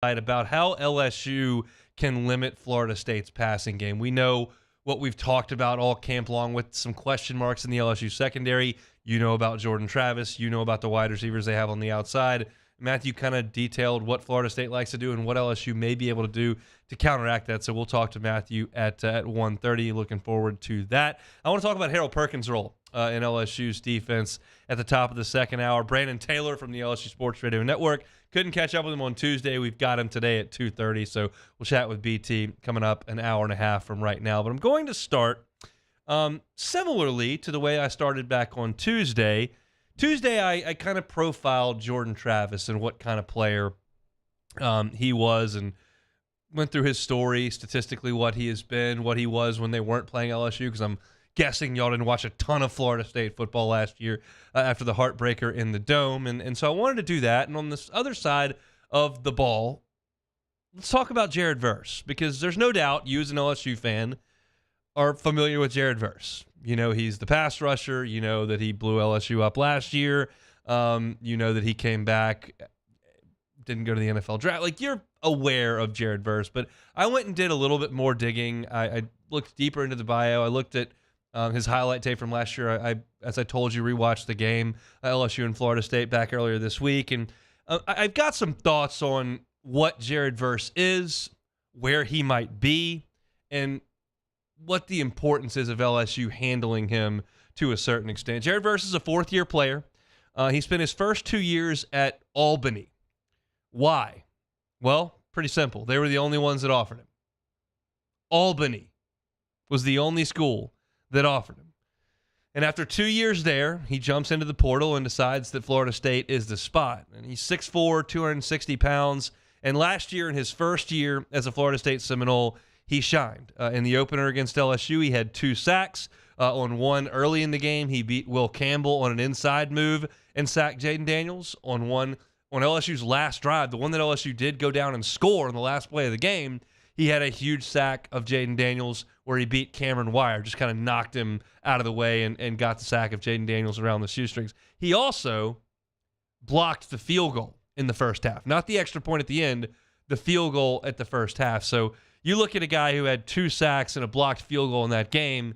about how LSU can limit Florida State's passing game. We know what we've talked about all camp long with some question marks in the LSU secondary. You know about Jordan Travis. You know about the wide receivers they have on the outside. Matthew kind of detailed what Florida State likes to do and what LSU may be able to do to counteract that. So we'll talk to Matthew at 1:30. Looking forward to that. I want to talk about Harold Perkins' role in LSU's defense at the top of the second hour. Brandon Taylor from the LSU Sports Radio Network. Couldn't catch up with him on Tuesday. We've got him today at 2:30. So we'll chat with BT coming up an hour and a half from right now. But I'm going to start similarly to the way I started back on Tuesday. I kind of profiled Jordan Travis and what kind of player he was and went through his story, statistically what he has been, what he was when they weren't playing LSU, because I'm guessing y'all didn't watch a ton of Florida State football last year after the heartbreaker in the Dome. And so I wanted to do that. And on this other side of the ball, let's talk about Jared Verse, because there's no doubt you as an LSU fan are familiar with Jared Verse. You know he's the pass rusher. You know that he blew LSU up last year. You know that he came back, didn't go to the NFL draft. Like, you're aware of Jared Verse. But I went and did a little bit more digging. I looked deeper into the bio. I looked at his highlight tape from last year. I, as I told you, rewatched the game, LSU and Florida State back earlier this week. And I've got some thoughts on what Jared Verse is, where he might be, and what the importance is of LSU handling him to a certain extent. Jared Verse is a fourth-year player. He spent his first 2 years at Albany. Why? Well, pretty simple. They were the only ones that offered him. Albany was the only school that offered him. And after 2 years there, he jumps into the portal and decides that Florida State is the spot. And he's 6'4", 260 pounds. And last year, in his first year as a Florida State Seminole, he shined. In the opener against LSU, he had 2 sacks. On one early in the game, he beat Will Campbell on an inside move and sacked Jaden Daniels. On LSU's last drive, the one that LSU did go down and score on the last play of the game, he had a huge sack of Jaden Daniels where he beat Cameron Wire, just kind of knocked him out of the way and got the sack of Jaden Daniels around the shoestrings. He also blocked the field goal in the first half. Not the extra point at the end, the field goal at the first half. So you look at a guy who had 2 sacks and a blocked field goal in that game,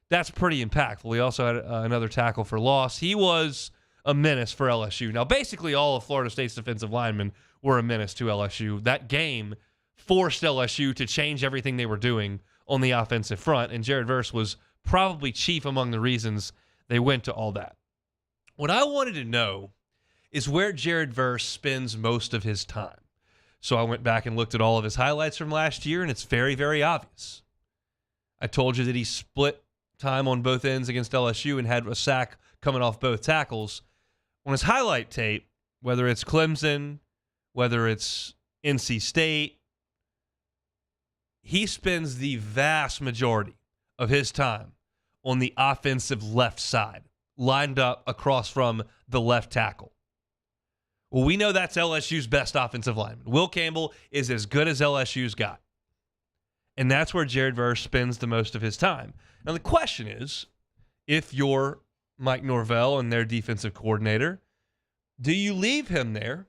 that's pretty impactful. He also had another tackle for loss. He was a menace for LSU. Now, basically all of Florida State's defensive linemen were a menace to LSU. That game forced LSU to change everything they were doing on the offensive front, and Jared Verse was probably chief among the reasons they went to all that. What I wanted to know is where Jared Verse spends most of his time. So I went back and looked at all of his highlights from last year, and it's very, very obvious. I told you that he split time on both ends against LSU and had a sack coming off both tackles. On his highlight tape, whether it's Clemson, whether it's NC State, he spends the vast majority of his time on the offensive left side, lined up across from the left tackle. Well, we know that's LSU's best offensive lineman. Will Campbell is as good as LSU's got. And that's where Jared Verse spends the most of his time. Now, the question is, if you're Mike Norvell and their defensive coordinator, do you leave him there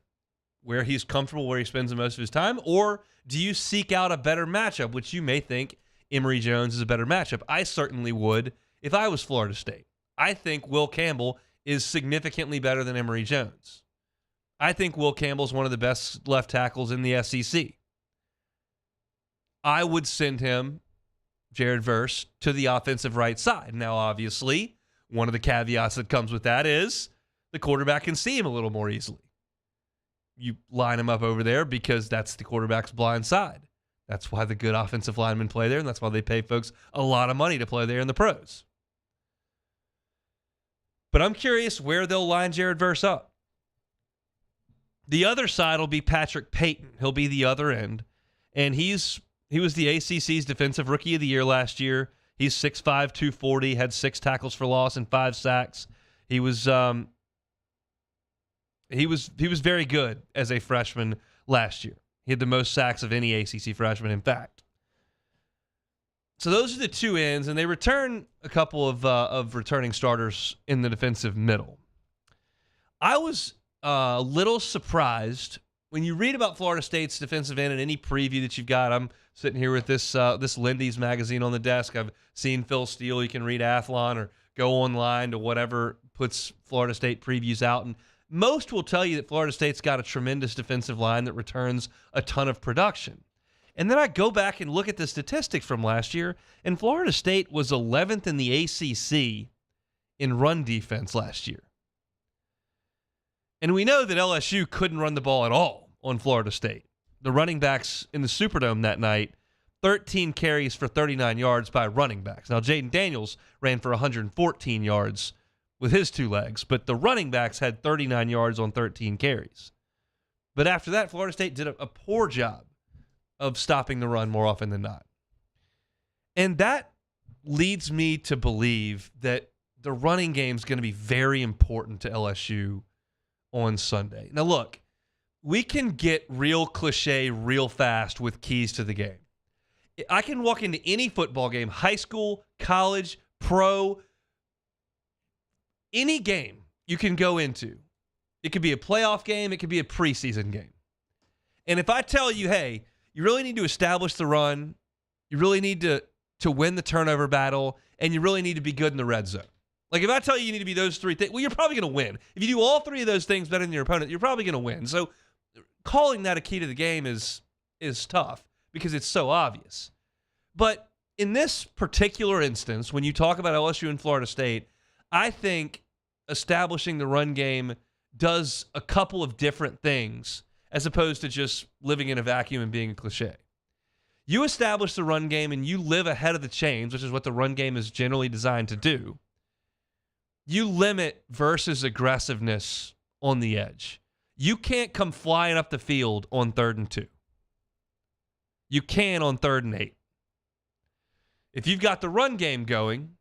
where he's comfortable, where he spends the most of his time, or do you seek out a better matchup, which you may think Emory Jones is a better matchup? I certainly would if I was Florida State. I think Will Campbell is significantly better than Emory Jones. I think Will Campbell's one of the best left tackles in the SEC. I would send him, Jared Verse, to the offensive right side. Now, obviously, one of the caveats that comes with that is the quarterback can see him a little more easily. You line him up over there because that's the quarterback's blind side. That's why the good offensive linemen play there, and that's why they pay folks a lot of money to play there in the pros. But I'm curious where they'll line Jared Verse up. The other side will be Patrick Payton. He'll be the other end. And he was the ACC's Defensive Rookie of the Year last year. He's 6'5", 240, had 6 tackles for loss and 5 sacks. He was very good as a freshman last year. He had the most sacks of any ACC freshman, in fact. So those are the two ends, and they return a couple of returning starters in the defensive middle. I was a little surprised when you read about Florida State's defensive end in any preview that you've got, I'm sitting here with this Lindy's magazine on the desk. I've seen Phil Steele. You can read Athlon or go online to whatever puts Florida State previews out. And most will tell you that Florida State's got a tremendous defensive line that returns a ton of production. And then I go back and look at the statistics from last year, and Florida State was 11th in the ACC in run defense last year. And we know that LSU couldn't run the ball at all on Florida State. The running backs in the Superdome that night, 13 carries for 39 yards by running backs. Now, Jaden Daniels ran for 114 yards with his two legs, but the running backs had 39 yards on 13 carries. But after that, Florida State did a poor job of stopping the run more often than not. And that leads me to believe that the running game is going to be very important to LSU on Sunday. Now, look, we can get real cliche real fast with keys to the game. I can walk into any football game, high school, college, pro, any game you can go into. It could be a playoff game. It could be a preseason game. And if I tell you, hey, you really need to establish the run, you really need to win the turnover battle, and you really need to be good in the red zone. Like, if I tell you need to be those three things, well, you're probably going to win. If you do all three of those things better than your opponent, you're probably going to win. So calling that a key to the game is tough because it's so obvious. But in this particular instance, when you talk about LSU and Florida State, I think establishing the run game does a couple of different things as opposed to just living in a vacuum and being a cliche. You establish the run game and you live ahead of the chains, which is what the run game is generally designed to do. You limit versus aggressiveness on the edge. You can't come flying up the field on 3rd and 2. You can on 3rd and 8. If you've got the run game going,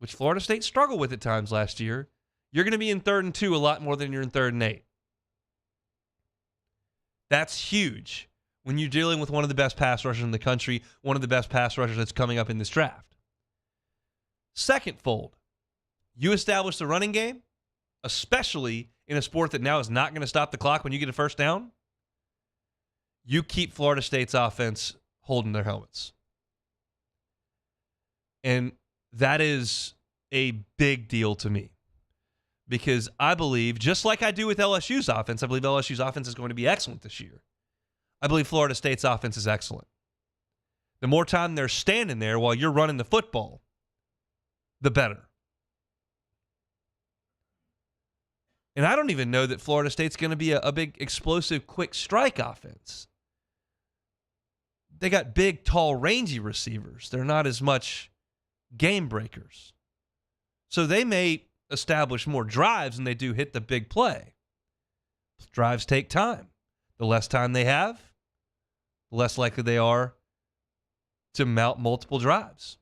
which Florida State struggled with at times last year, you're going to be in 3rd and 2 a lot more than you're in 3rd and 8. That's huge when you're dealing with one of the best pass rushers in the country, one of the best pass rushers that's coming up in this draft. Second fold, you establish the running game, especially in a sport that now is not going to stop the clock when you get a first down. You keep Florida State's offense holding their helmets. And that is a big deal to me because I believe, just like I do with LSU's offense, I believe LSU's offense is going to be excellent this year. I believe Florida State's offense is excellent. The more time they're standing there while you're running the football, the better. And I don't even know that Florida State's going to be a big, explosive, quick strike offense. They got big, tall, rangy receivers. They're not as much game breakers. So they may establish more drives than they do hit the big play. Drives take time. The less time they have, the less likely they are to mount multiple drives.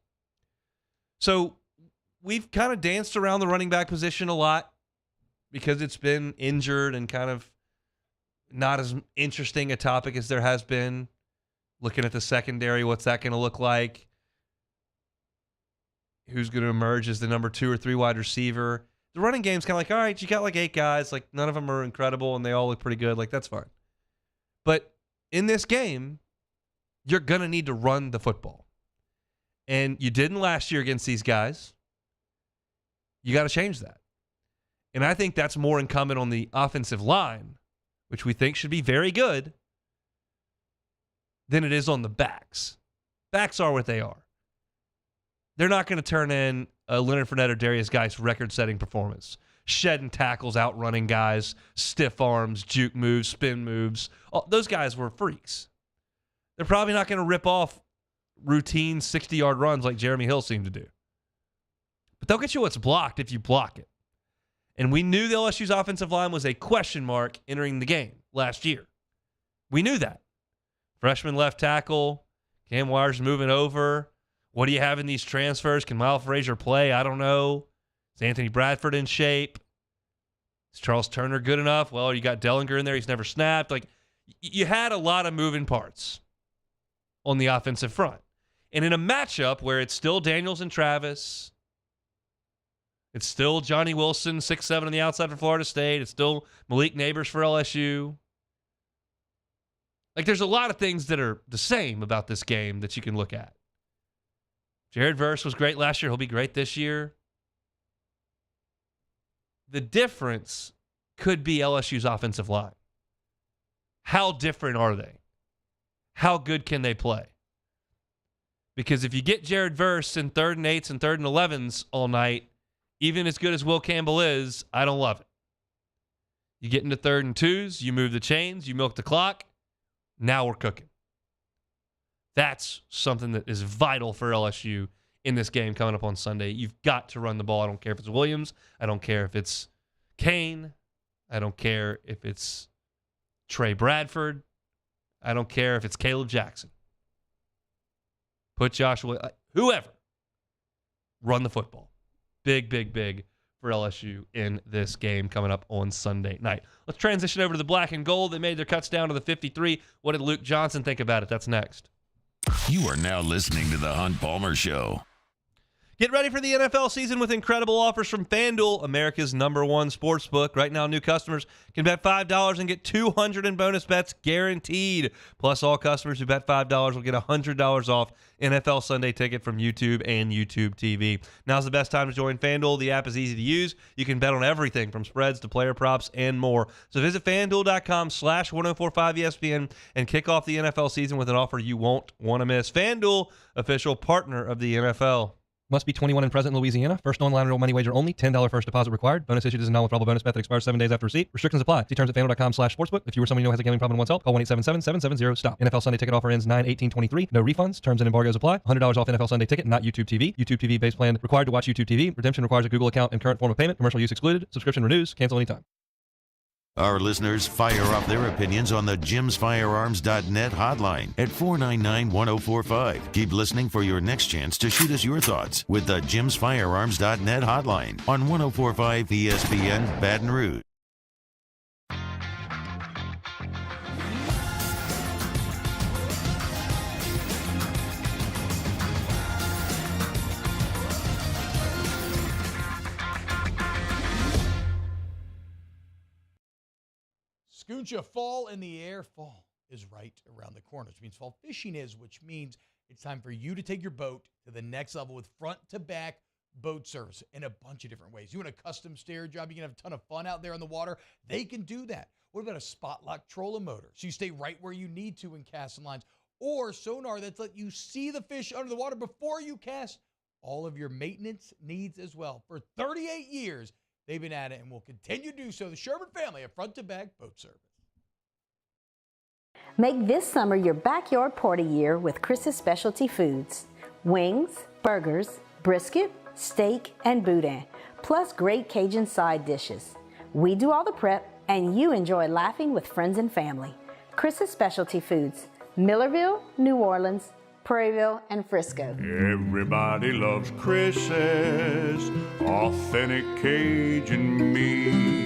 So we've kind of danced around the running back position a lot because it's been injured and kind of not as interesting a topic as there has been. Looking at the secondary, what's that going to look like? Who's going to emerge as the number 2 or 3 wide receiver? The running game's kind of like, all right, you got like 8 guys. Like, none of them are incredible, and they all look pretty good. Like, that's fine. But in this game, you're going to need to run the football. And you didn't last year against these guys. You got to change that. And I think that's more incumbent on the offensive line, which we think should be very good, than it is on the backs. Backs are what they are. They're not going to turn in a Leonard Fournette or Darius Geis record-setting performance. Shedding tackles, outrunning guys, stiff arms, juke moves, spin moves. Those guys were freaks. They're probably not going to rip off routine 60-yard runs like Jeremy Hill seemed to do. But they'll get you what's blocked if you block it. And we knew the LSU's offensive line was a question mark entering the game last year. We knew that. Freshman left tackle, Cam Wires moving over. What do you have in these transfers? Can Miles Frazier play? I don't know. Is Anthony Bradford in shape? Is Charles Turner good enough? Well, you got Dellinger in there. He's never snapped. Like, you had a lot of moving parts on the offensive front. And in a matchup where it's still Daniels and Travis, it's still Johnny Wilson, 6'7" on the outside for Florida State. It's still Malik Neighbors for LSU. Like, there's a lot of things that are the same about this game that you can look at. Jared Verse was great last year. He'll be great this year. The difference could be LSU's offensive line. How different are they? How good can they play? Because if you get Jared Verse in 3rd and 8s and 3rd and 11s all night, even as good as Will Campbell is, I don't love it. You get into 3rd and 2s, you move the chains, you milk the clock. Now we're cooking. That's something that is vital for LSU in this game coming up on Sunday. You've got to run the ball. I don't care if it's Williams. I don't care if it's Kane. I don't care if it's Trey Bradford. I don't care if it's Caleb Jackson. Put Joshua, whoever, run the football. Big, big, big for LSU in this game coming up on Sunday night. Let's transition over to the black and gold. They made their cuts down to the 53. What did Luke Johnson think about it? That's next. You are now listening to The Hunt Palmer Show. Get ready for the NFL season with incredible offers from FanDuel, America's #1 sportsbook. Right now, new customers can bet $5 and get $200 in bonus bets guaranteed. Plus, all customers who bet $5 will get $100 off NFL Sunday Ticket from YouTube and YouTube TV. Now's the best time to join FanDuel. The app is easy to use. You can bet on everything from spreads to player props and more. So visit FanDuel.com/1045ESPN and kick off the NFL season with an offer you won't want to miss. FanDuel, official partner of the NFL. Must be 21 and present in Louisiana. First online real money wager only. $10 first deposit required. Bonus issued as a non-withdrawable bonus bet that expires 7 days after receipt. Restrictions apply. See terms at FanDuel.com/sportsbook. If you or someone you know has a gambling problem and wants help, call 1-877-770-STOP. NFL Sunday Ticket offer ends 9/18/23. No refunds. Terms and embargoes apply. $100 off NFL Sunday Ticket, not YouTube TV. YouTube TV base plan required to watch YouTube TV. Redemption requires a Google account and current form of payment. Commercial use excluded. Subscription renews. Cancel anytime. Our listeners fire up their opinions on the jimsfirearms.net hotline at 499-1045. Keep listening for your next chance to shoot us your thoughts with the jimsfirearms.net hotline on 1045 ESPN Baton Rouge. Scooncha, fall in the air. Fall is right around the corner, which means fall fishing is, which means it's time for you to take your boat to the next level with front-to-back boat service in a bunch of different ways. You want a custom stair job, you can have a ton of fun out there on the water. They can do that. What about a spot lock trolling motor? So you stay right where you need to in casting lines. Or sonar that's let you see the fish under the water before you cast. All of your maintenance needs as well. For 38 years, they've been at it and will continue to do so. The Sherman family of front-to-back boat service. Make this summer your backyard party year with Chris's Specialty Foods. Wings, burgers, brisket, steak, and boudin, plus great Cajun side dishes. We do all the prep, and you enjoy laughing with friends and family. Chris's Specialty Foods, Millerville, New Orleans, Prairieville, and Frisco. Everybody loves Chris's authentic Cajun meat.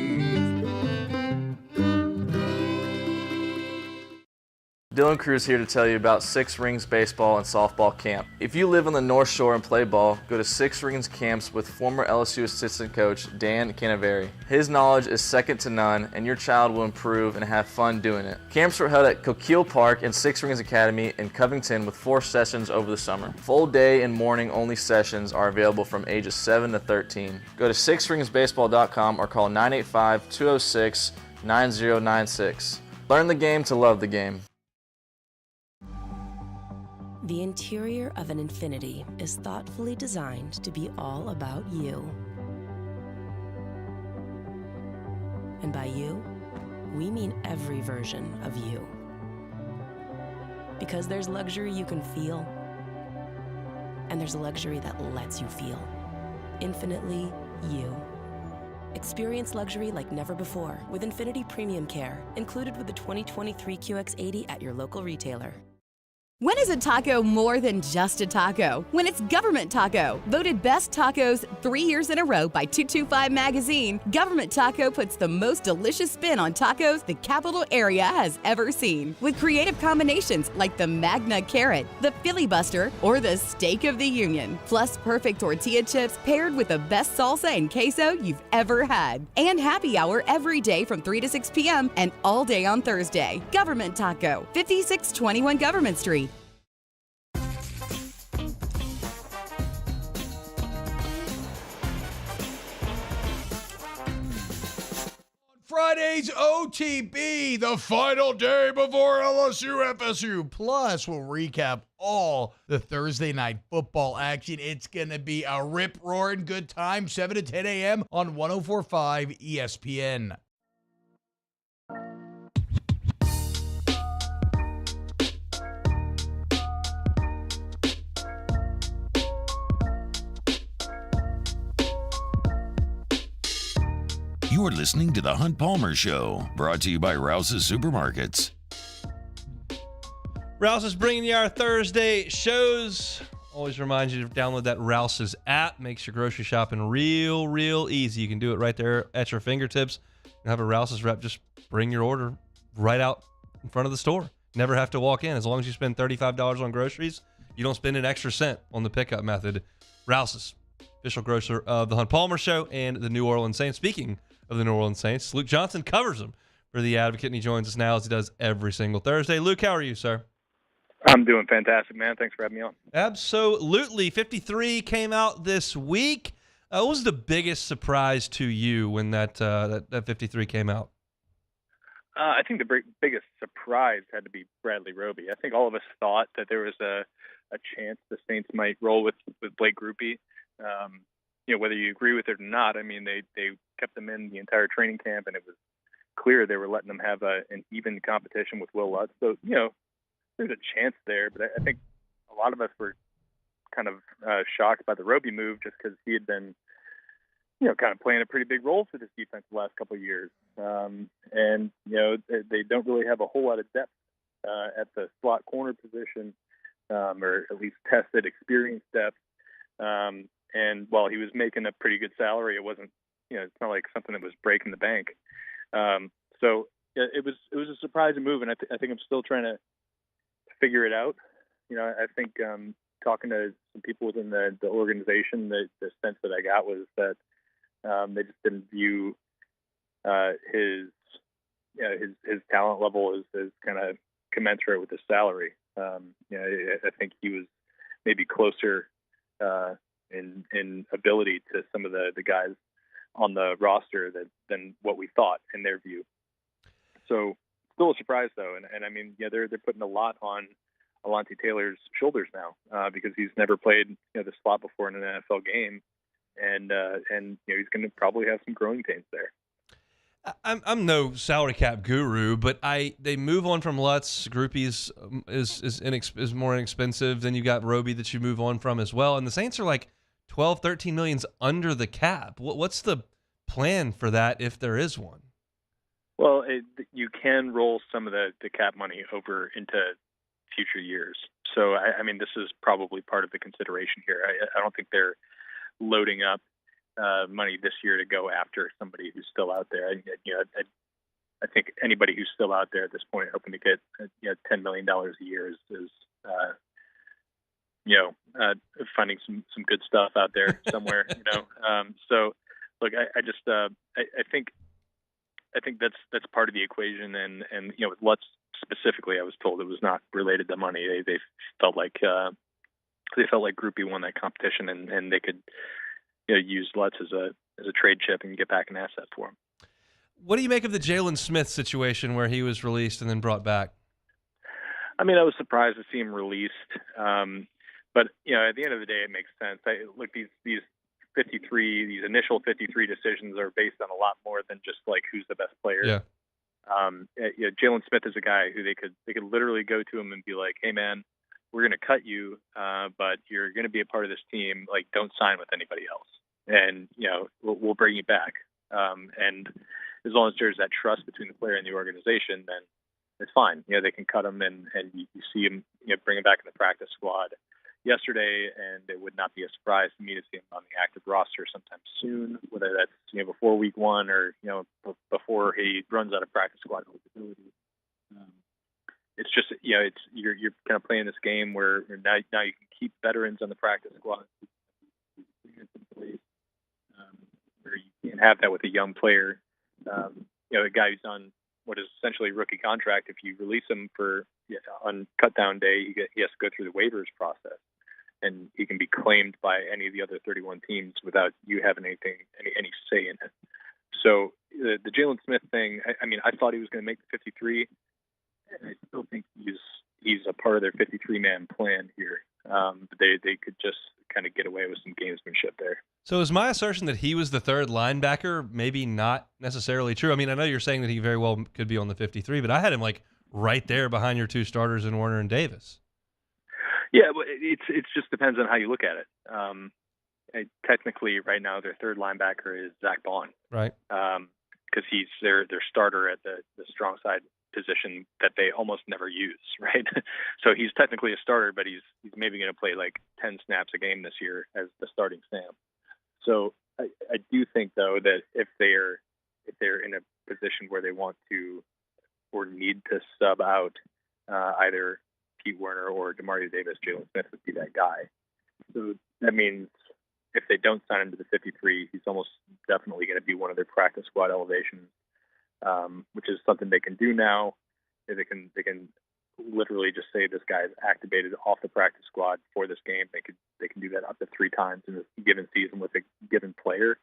Dylan Cruz here to tell you about Six Rings Baseball and Softball Camp. If you live on the North Shore and play ball, go to Six Rings Camps with former LSU assistant coach Dan Canaveri. His knowledge is second to none, and your child will improve and have fun doing it. Camps were held at Coquille Park and Six Rings Academy in Covington with 4 sessions over the summer. Full day and morning only sessions are available from ages 7 to 13. Go to sixringsbaseball.com or call 985-206-9096. Learn the game to love the game. The interior of an Infiniti is thoughtfully designed to be all about you. And by you, we mean every version of you. Because there's luxury you can feel, and there's luxury that lets you feel. Infinitely you. Experience luxury like never before with Infiniti Premium Care, included with the 2023 QX80 at your local retailer. When is a taco more than just a taco? When it's Government Taco. Voted best tacos 3 years in a row by 225 Magazine, Government Taco puts the most delicious spin on tacos the capital area has ever seen. With creative combinations like the Magna Carrot, the Filibuster, or the Steak of the Union. Plus perfect tortilla chips paired with the best salsa and queso you've ever had. And happy hour every day from 3 to 6 p.m. and all day on Thursday. Government Taco, 5621 Government Street. Friday's OTB, the final day before LSU FSU. Plus, we'll recap all the Thursday night football action. It's going to be a rip-roaring good time, 7 to 10 a.m. on 104.5 ESPN. You're listening to The Hunt Palmer Show, brought to you by Rouse's Supermarkets. Rouse is bringing you our Thursday shows. Always remind you to download that Rouse's app. Makes your grocery shopping real easy. You can do it right there at your fingertips. And have a Rouse's rep just bring your order right out in front of the store. Never have to walk in. As long as you spend $35 on groceries, you don't spend an extra cent on the pickup method. Rouse's, official grocer of the Hunt Palmer Show and the New Orleans Saints. Speaking of the New Orleans Saints, Luke Johnson covers them for The Advocate, and he joins us now as he does every single Thursday. Luke, how are you, sir? I'm doing fantastic, man. Thanks for having me on. Absolutely. 53 came out this week. What was the biggest surprise to you when that 53 came out? I think the biggest surprise had to be Bradley Roby. I think all of us thought that there was a chance the Saints might roll with Blake Grupe. Whether you agree with it or not, I mean, they kept them in the entire training camp, and it was clear they were letting them have an even competition with Will Lutz. So, there's a chance there, but I think a lot of us were kind of shocked by the Roby move just because he had been, kind of playing a pretty big role for this defense the last couple of years. They don't really have a whole lot of depth at the slot corner position, or at least tested, experienced depth. And while he was making a pretty good salary, it wasn't, it's not like something that was breaking the bank. So it was a surprising move, and I think I'm still trying to figure it out. I think talking to some people within the organization, the sense that I got was that they just didn't view his talent level as kind of commensurate with his salary. I think he was maybe closer in ability to some of the guys on the roster than what we thought in their view. So still a surprise though, and I mean, they're putting a lot on Alontae Taylor's shoulders now because he's never played the slot before in an NFL game, and he's going to probably have some growing pains there. I'm no salary cap guru, but they move on from Lutz. Groupies is more inexpensive. Then you got Roby that you move on from as well, and the Saints are like 12, 13 millions under the cap. What's the plan for that if there is one? Well, you can roll some of the cap money over into future years. So, I mean, this is probably part of the consideration here. I don't think they're loading up money this year to go after somebody who's still out there. I think anybody who's still out there at this point hoping to get $10 million a year is finding some good stuff out there somewhere. So look, I think that's part of the equation, and with Lutz specifically, I was told it was not related to money. They felt like Grupe won that competition, and they could use Lutz as a trade chip and get back an asset for him. What do you make of the Jalen Smith situation where he was released and then brought back? I mean, I was surprised to see him released, but at the end of the day, it makes sense. These initial 53 decisions are based on a lot more than just like who's the best player. Yeah. Jalen Smith is a guy who they could literally go to him and be like, "Hey man, we're going to cut you, but you're going to be a part of this team. Like, don't sign with anybody else, and we'll bring you back." And as long as there's that trust between the player and the organization, then it's fine. They can cut him and you see him, bring him back in the practice squad yesterday, and it would not be a surprise to me to see him on the active roster sometime soon, whether that's before week 1 or before he runs out of practice squad eligibility. It's just you're kind of playing this game where now you can keep veterans on the practice squad, where you can't have that with a young player. A guy who's on what is essentially a rookie contract. If you release him on cut down day, he has to go through the waivers process, and he can be claimed by any of the other 31 teams without you having any say in it. So the Jalen Smith thing, I thought he was going to make the 53, and I still think he's a part of their 53-man plan here. But they could just kind of get away with some gamesmanship there. So is my assertion that he was the third linebacker maybe not necessarily true? I know you're saying that he very well could be on the 53, but I had him right there behind your two starters in Warner and Davis. Yeah, but it just depends on how you look at it. Technically, right now, their third linebacker is Zach Bond. Right. Because he's their starter at the strong side position that they almost never use, right? So he's technically a starter, but he's maybe going to play 10 snaps a game this year as the starting Sam. So I do think, though, that if they're in a position where they want to or need to sub out either Pete Werner or Demario Davis, Jalen Smith would be that guy. So that means if they don't sign him to the 53, he's almost definitely going to be one of their practice squad elevations, which is something they can do now. They can literally just say this guy is activated off the practice squad for this game. They can do that up to 3 times in a given season with a given player.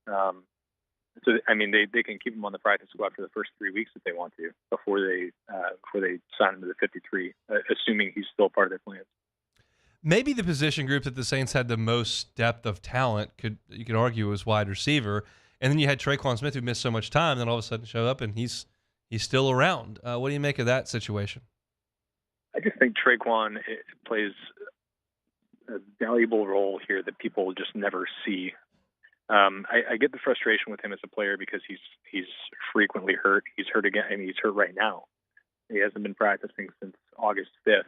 So they can keep him on the practice squad for the first 3 weeks if they want to before they sign him to the 53, assuming he's still part of their plans. Maybe the position group that the Saints had the most depth of talent you could argue was wide receiver, and then you had Traquan Smith who missed so much time, then all of a sudden showed up and he's still around. What do you make of that situation? I just think Traquan plays a valuable role here that people just never see. I get the frustration with him as a player because he's frequently hurt. He's hurt again, and he's hurt right now. He hasn't been practicing since August 5th,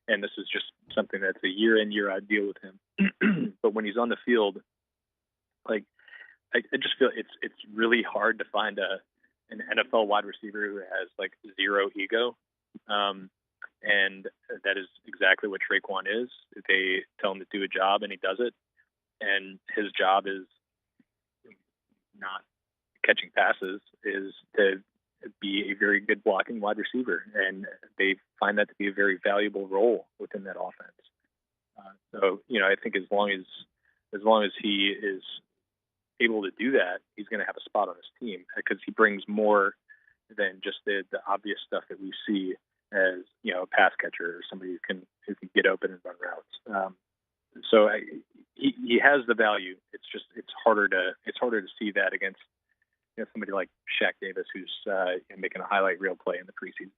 and this is just something that's a year in, year out deal with him. But when he's on the field, I just feel it's really hard to find an NFL wide receiver who has zero ego. And that is exactly what Traquan is. They tell him to do a job, and he does it. And his job is not catching passes, is to be a very good blocking wide receiver. And they find that to be a very valuable role within that offense. So I think as long as he is able to do that, he's going to have a spot on his team because he brings more than just the obvious stuff that we see as a pass catcher or somebody who can get open and run routes. So he has the value. It's harder to see that against somebody like Shaq Davis who's making a highlight reel play in the preseason.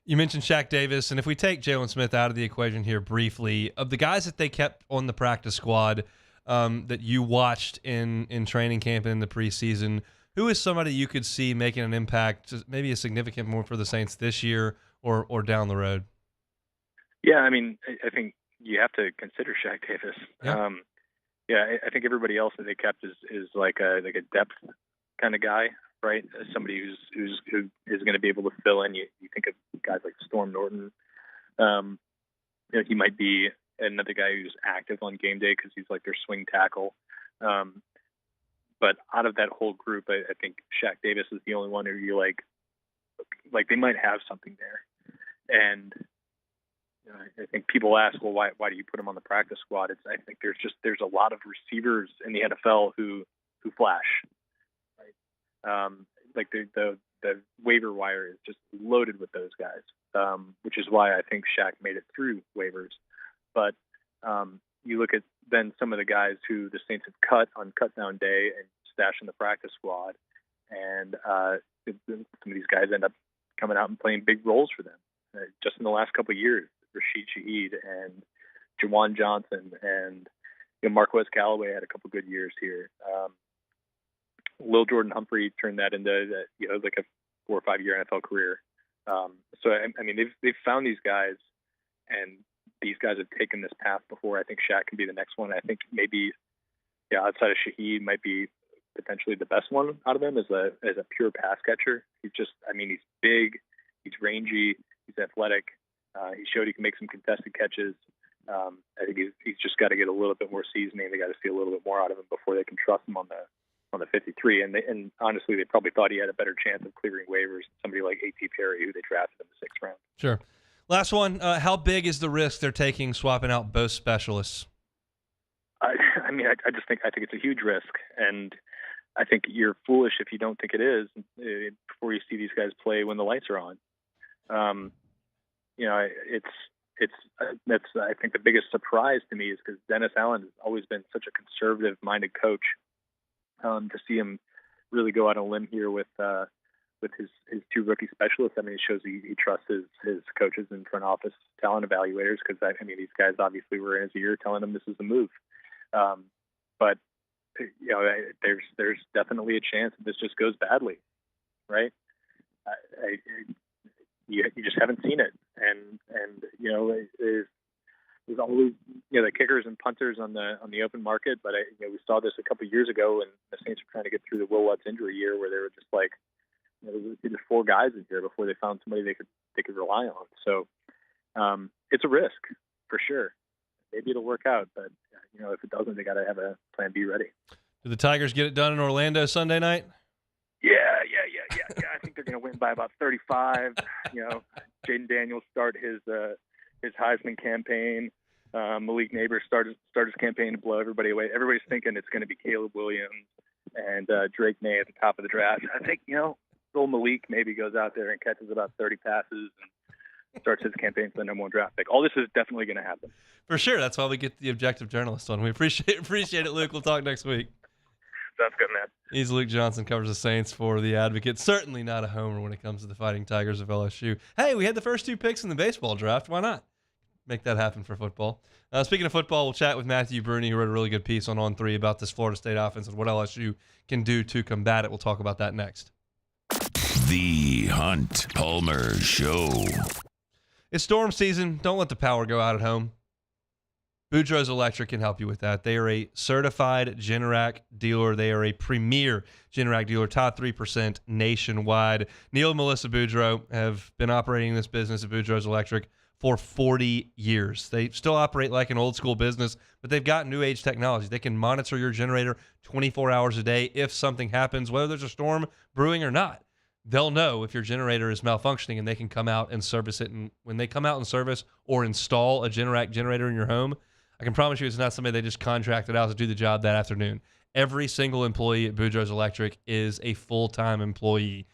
You mentioned Shaq Davis, and if we take Jalen Smith out of the equation here briefly, of the guys that they kept on the practice squad that you watched in training camp and in the preseason, who is somebody you could see making an impact, maybe a significant one for the Saints this year or down the road? Yeah, I think you have to consider Shaq Davis. Yeah. I think everybody else that they kept is like a depth kind of guy, right? Somebody who is going to be able to fill in. You think of guys like Storm Norton. He might be another guy who's active on game day because he's like their swing tackle. But out of that whole group, I think Shaq Davis is the only one who you like they might have something there. And I think people ask, well, why do you put him on the practice squad? I think there's a lot of receivers in the NFL who flash, right? The waiver wire is just loaded with those guys, which is why I think Shaq made it through waivers. But you look at then some of the guys who the Saints have cut on cut down day and stashed in the practice squad, and some of these guys end up coming out and playing big roles for them. Just in the last couple of years, Rashid Shaheed and Jawan Johnson and Marquez Callaway had a couple good years here. Lil Jordan Humphrey turned that into like a 4 or 5 year NFL career. So I mean, they've found these guys, and these guys have taken this path before. I think Shaq can be the next one. I think maybe, outside of Shaheed, might be potentially the best one out of them as a pure pass catcher. He's big, he's rangy, he's athletic. He showed he can make some contested catches. I think he's just got to get a little bit more seasoning. They got to see a little bit more out of him before they can trust him on the 53. And honestly, they probably thought he had a better chance of clearing waivers than somebody like A.T. Perry, who they drafted in the 6th round. Sure. Last one. How big is the risk they're taking swapping out both specialists? I think it's a huge risk, and I think you're foolish if you don't think it is before you see these guys play when the lights are on. That's I think the biggest surprise to me is because Dennis Allen has always been such a conservative-minded coach. To see him really go out on a limb here with his 2 rookie specialists, I mean, it shows he trusts his coaches and front office talent evaluators, because these guys obviously were in his ear telling him this is the move. But there's definitely a chance that this just goes badly, right? You just haven't seen it, and there's always the kickers and punters on the open market, but we saw this a couple of years ago, and the Saints were trying to get through the Will Lutz injury year, where they were just like, there's 4 guys in here before they found somebody they could rely on. So it's a risk for sure. Maybe it'll work out, but if it doesn't, they got to have a plan B ready. Do the Tigers get it done in Orlando Sunday night? Yeah. I think they're going to win by about 35. Jaden Daniels start his Heisman campaign. Malik Neighbors start his campaign to blow everybody away. Everybody's thinking it's going to be Caleb Williams and Drake May at the top of the draft. I think old Malik maybe goes out there and catches about 30 passes and starts his campaign for the #1 draft pick. All this is definitely going to happen. For sure. That's why we get the objective journalist on. We appreciate it, Luke. We'll talk next week. Sounds good, man. He's Luke Johnson, covers the Saints for The Advocate. Certainly not a homer when it comes to the Fighting Tigers of LSU. Hey, we had the first 2 picks in the baseball draft. Why not make that happen for football? Speaking of football, we'll chat with Matthew Brune, who wrote a really good piece on On3 about this Florida State offense and what LSU can do to combat it. We'll talk about that next. The Hunt Palmer Show. It's storm season. Don't let the power go out at home. Boudreaux's Electric can help you with that. They are a certified Generac dealer. They are a premier Generac dealer, top 3% nationwide. Neil and Melissa Boudreaux have been operating this business at Boudreaux's Electric for 40 years. They still operate like an old school business, but they've got new age technology. They can monitor your generator 24 hours a day if something happens, whether there's a storm brewing or not. They'll know if your generator is malfunctioning, and they can come out and service it. And when they come out and service or install a Generac generator in your home, I can promise you it's not somebody they just contracted out to do the job that afternoon. Every single employee at Boudreaux's Electric is a full-time employee,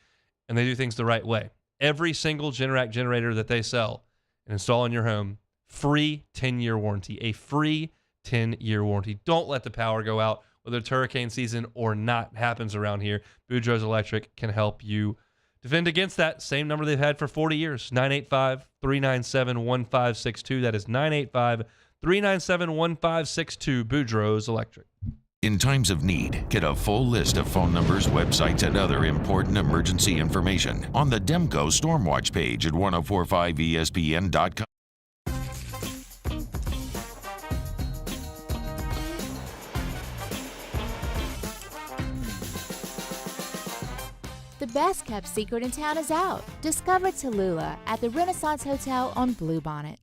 and they do things the right way. Every single Generac generator that they sell and install in your home, free 10-year warranty, a free 10-year warranty. Don't let the power go out, whether it's hurricane season or not happens around here. Boudreaux's Electric can help you defend against that. Same number they've had for 40 years, 985-397-1562. That is 985-397-1562, Boudreaux's Electric. In times of need, get a full list of phone numbers, websites, and other important emergency information on the Demco Stormwatch page at 1045ESPN.com. The best kept secret in town is out. Discover Tallulah at the Renaissance Hotel on Bluebonnet.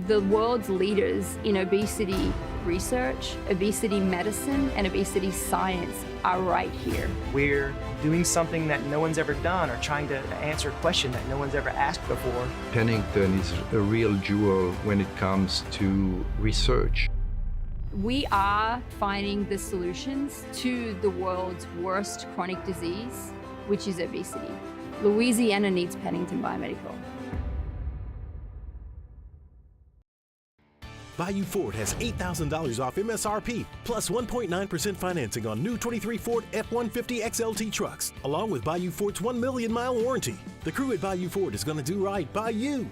The world's leaders in obesity research, obesity medicine, and obesity science are right here. We're doing something that no one's ever done, or trying to answer a question that no one's ever asked before. Pennington is a real jewel when it comes to research. We are finding the solutions to the world's worst chronic disease, which is obesity. Louisiana needs Pennington Biomedical. Bayou Ford has $8,000 off MSRP, plus 1.9% financing on new 23 Ford F-150 XLT trucks, along with Bayou Ford's 1 million mile warranty. The crew at Bayou Ford is going to do right by you.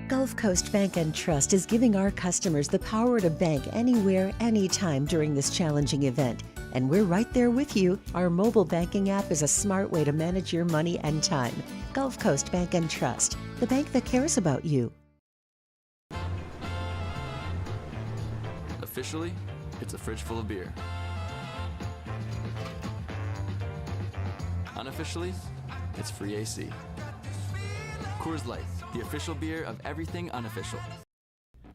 Gulf Coast Bank and Trust is giving our customers the power to bank anywhere, anytime during this challenging event. and we're right there with you. Our mobile banking app is a smart way to manage your money and time. Gulf Coast Bank and Trust, the bank that cares about you. Officially, it's a fridge full of beer. Unofficially, it's free AC. Coors Light, the official beer of everything unofficial.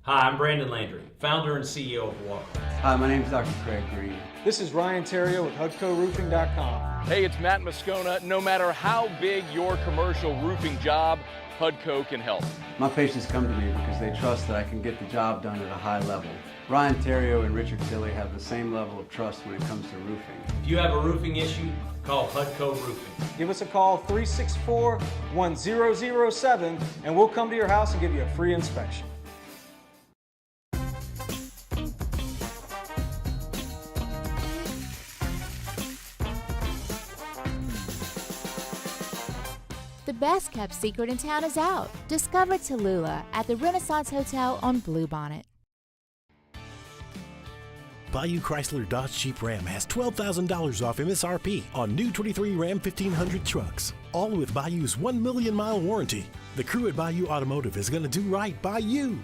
Hi, I'm Brandon Landry, founder and CEO of Walk. Hi, my name is Dr. Craig Green. This is Ryan Terrio with HUDCoRoofing.com. Hey, it's Matt Moscona. No matter how big your commercial roofing job, HUDCO can help. My patients come to me because they trust that I can get the job done at a high level. Ryan Terrio and Richard Tilley have the same level of trust when it comes to roofing. If you have a roofing issue, call HUDCO Roofing. Give us a call, 364-1007, and we'll come to your house and give you a free inspection. The best kept secret in town is out. Discover Tallulah at the Renaissance Hotel on Bluebonnet. Bayou Chrysler Dodge Jeep Ram has $12,000 off MSRP on new 23 Ram 1500 trucks, all with Bayou's 1 million mile warranty. The crew at Bayou Automotive is going to do right by you.